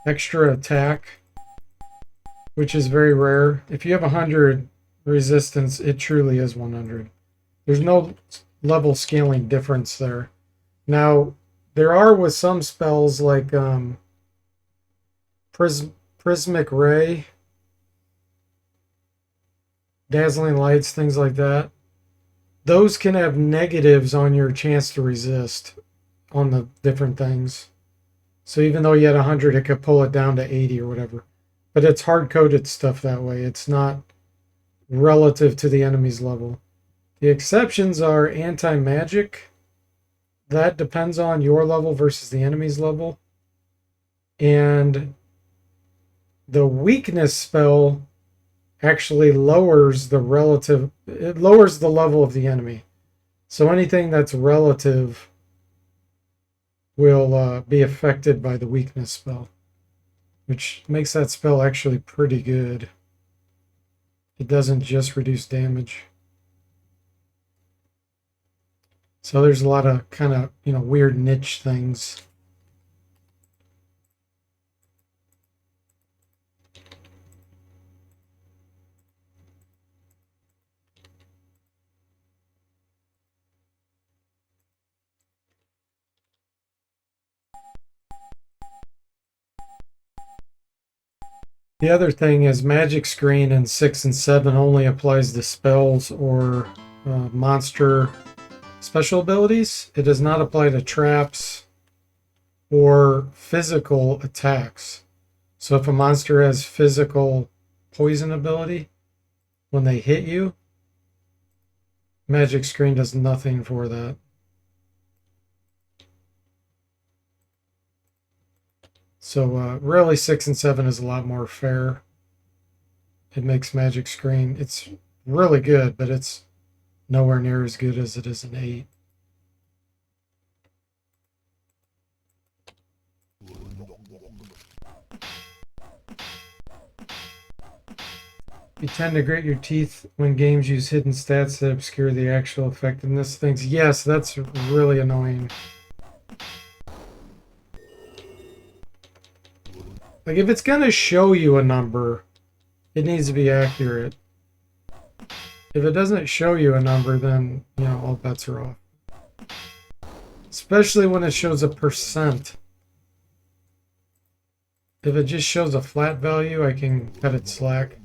S1: extra attack, which is very rare, if you have 100 resistance, it truly is 100. There's no level scaling difference there. Now, there are with some spells like Prismatic Ray, Dazzling Lights, things like that. Those can have negatives on your chance to resist on the different things. So even though you had 100, it could pull it down to 80 or whatever. But it's hard-coded stuff that way. It's not relative to the enemy's level. The exceptions are anti-magic. That depends on your level versus the enemy's level. And the weakness spell actually lowers the level of the enemy. So anything that's relative will be affected by the weakness spell, which makes that spell actually pretty good. It doesn't just reduce damage. So there's a lot of kind of, weird niche things. The other thing is Magic Screen in 6 and 7 only applies to spells or monster special abilities. It does not apply to traps or physical attacks. So if a monster has physical poison ability, when they hit you, Magic Screen does nothing for that. So really 6 and 7 is a lot more fair. It makes Magic Screen, it's really good, but it's nowhere near as good as it is in 8. You tend to grit your teeth when games use hidden stats that obscure the actual effectiveness of things. Yes, that's really annoying. Like, if it's going to show you a number, it needs to be accurate. If it doesn't show you a number, then, all bets are off. Especially when it shows a percent. If it just shows a flat value, I can cut it slack.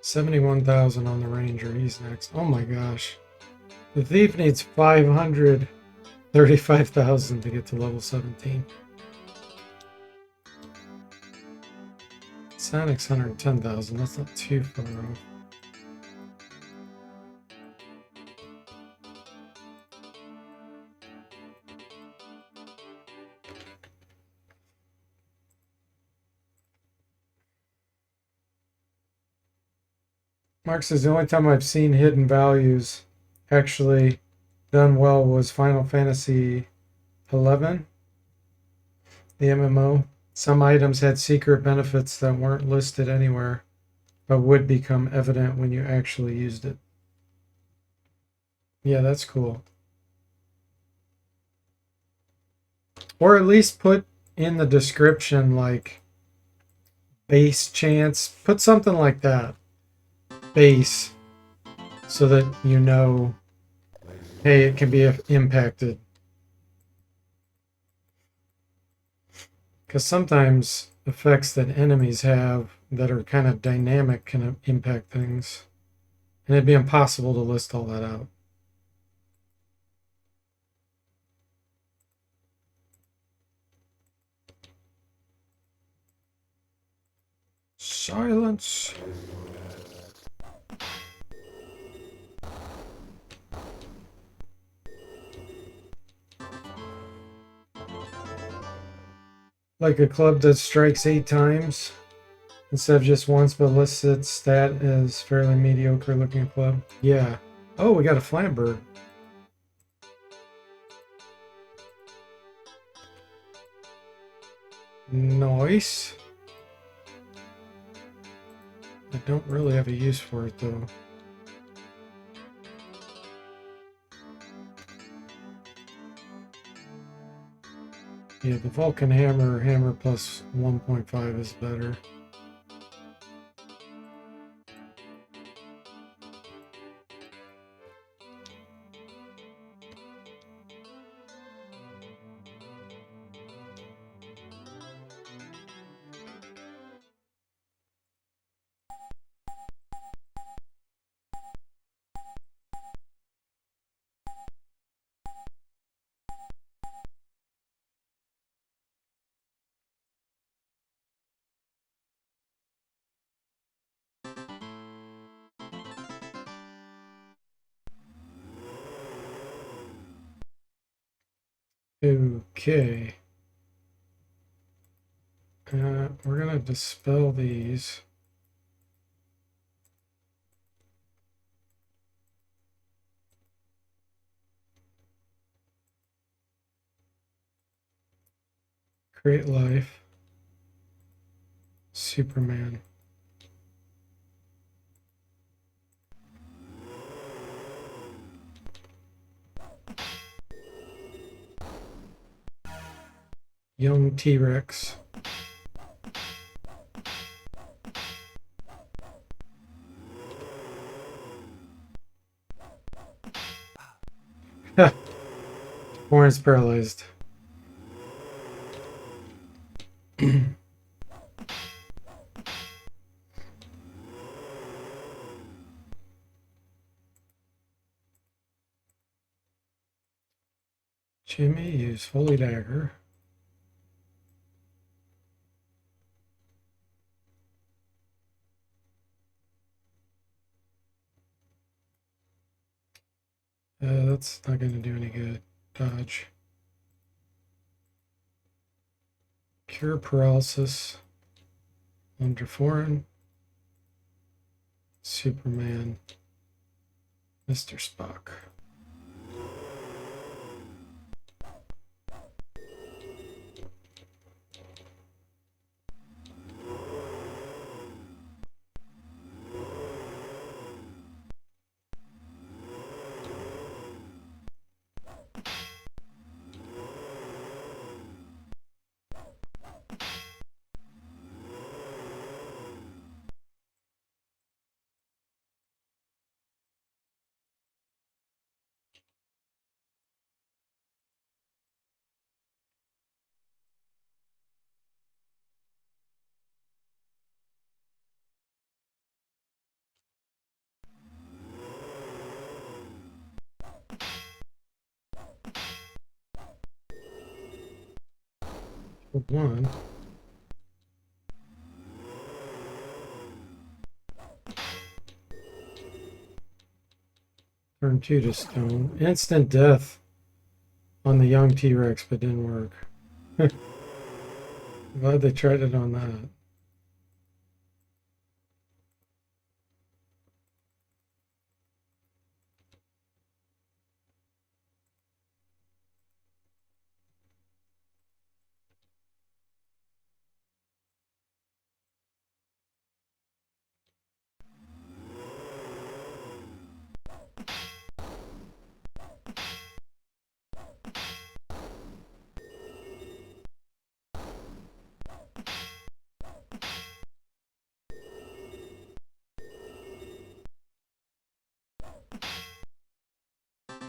S1: $71,000 on the Ranger. He's next. Oh my gosh. The Thief needs 535,000 to get to level 17. Sonic's 110,000. That's not too far off. Mark says the only time I've seen hidden values actually done well was Final Fantasy 11, the MMO. Some items had secret benefits that weren't listed anywhere, but would become evident when you actually used it. Yeah, that's cool. Or at least put in the description like base chance. Put something like that. Base. So that you know, hey, it can be impacted. Because sometimes effects that enemies have that are kind of dynamic can impact things. And it'd be impossible to list all that out. Silence. Like a club that strikes 8 times instead of just once, but lists its stat as fairly mediocre looking club. Yeah. Oh, we got a Flamberg. Nice. I don't really have a use for it though. Yeah, the Vulcan hammer plus 1.5 is better. Okay. We're gonna dispel these. Create life. Superman. Young T-Rex. Warren's paralyzed. Jimmy, use Holy Dagger. That's not going to do any good. Dodge. Cure paralysis. Under foreign. Superman. Mr. Spock. One. Turn 2 to stone. Instant death on the young T-Rex, but didn't work. Glad they tried it on that.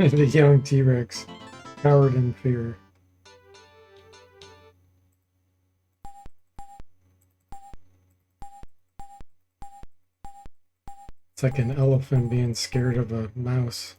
S1: The young T-Rex, cowered in fear. It's like an elephant being scared of a mouse.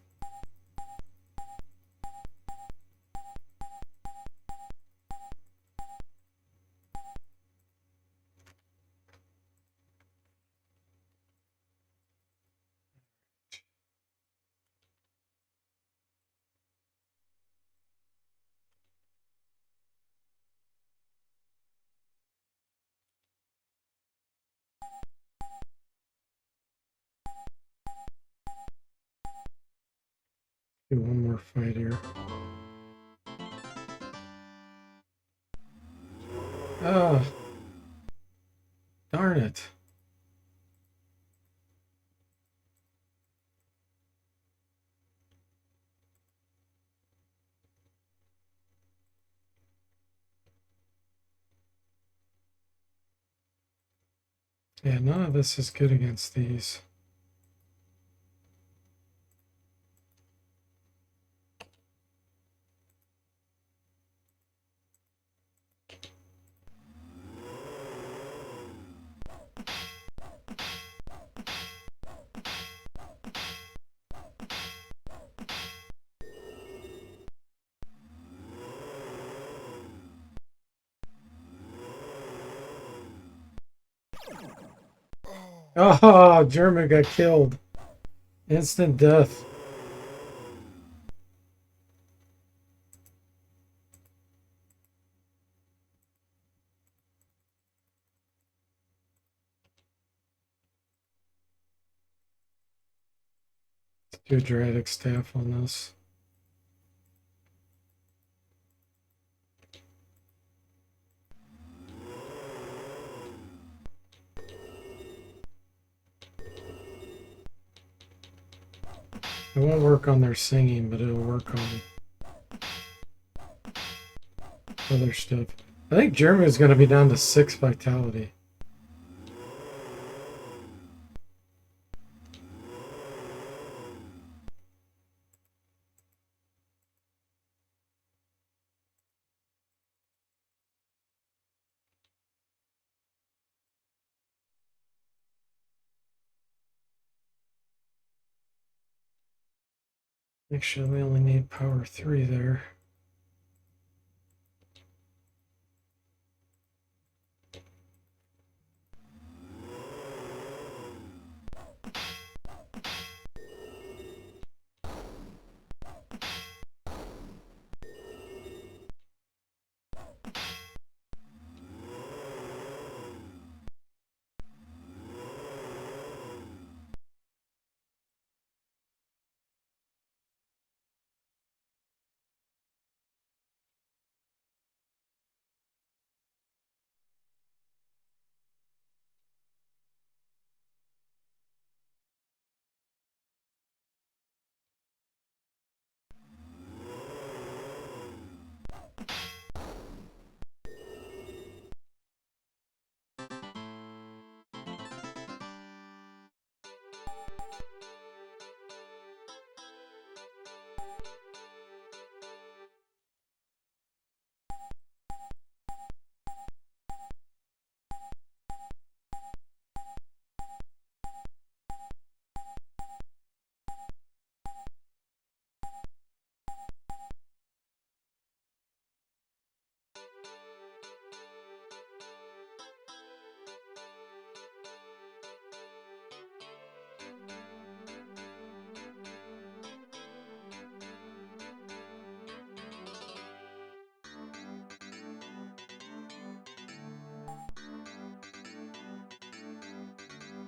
S1: Do one more fight here. Oh, darn it. Yeah, none of this is good against these. Oh, German got killed. Instant death. Let's do a Dradic Staff on this. It won't work on their singing, but it'll work on other stuff. I think Germany is going to be down to 6 vitality. Actually, we only need power 3 there.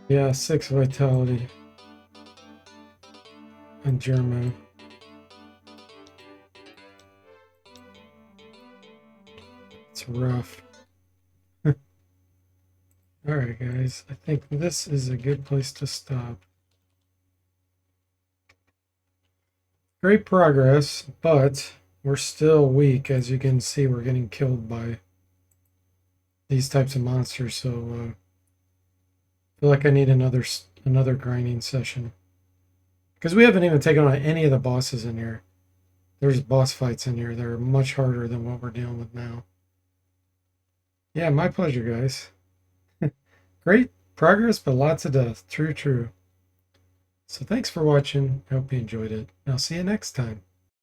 S1: Yeah, 6 vitality on German. It's rough. Alright, guys, I think this is a good place to stop. Great progress, but we're still weak. As you can see, we're getting killed by these types of monsters, so I feel like I need another grinding session. Because we haven't even taken on any of the bosses in here. There's boss fights in here that are much harder than what we're dealing with now. Yeah, my pleasure, guys. Great progress, but lots of death. True, true. So thanks for watching. I hope you enjoyed it. I'll see you next time.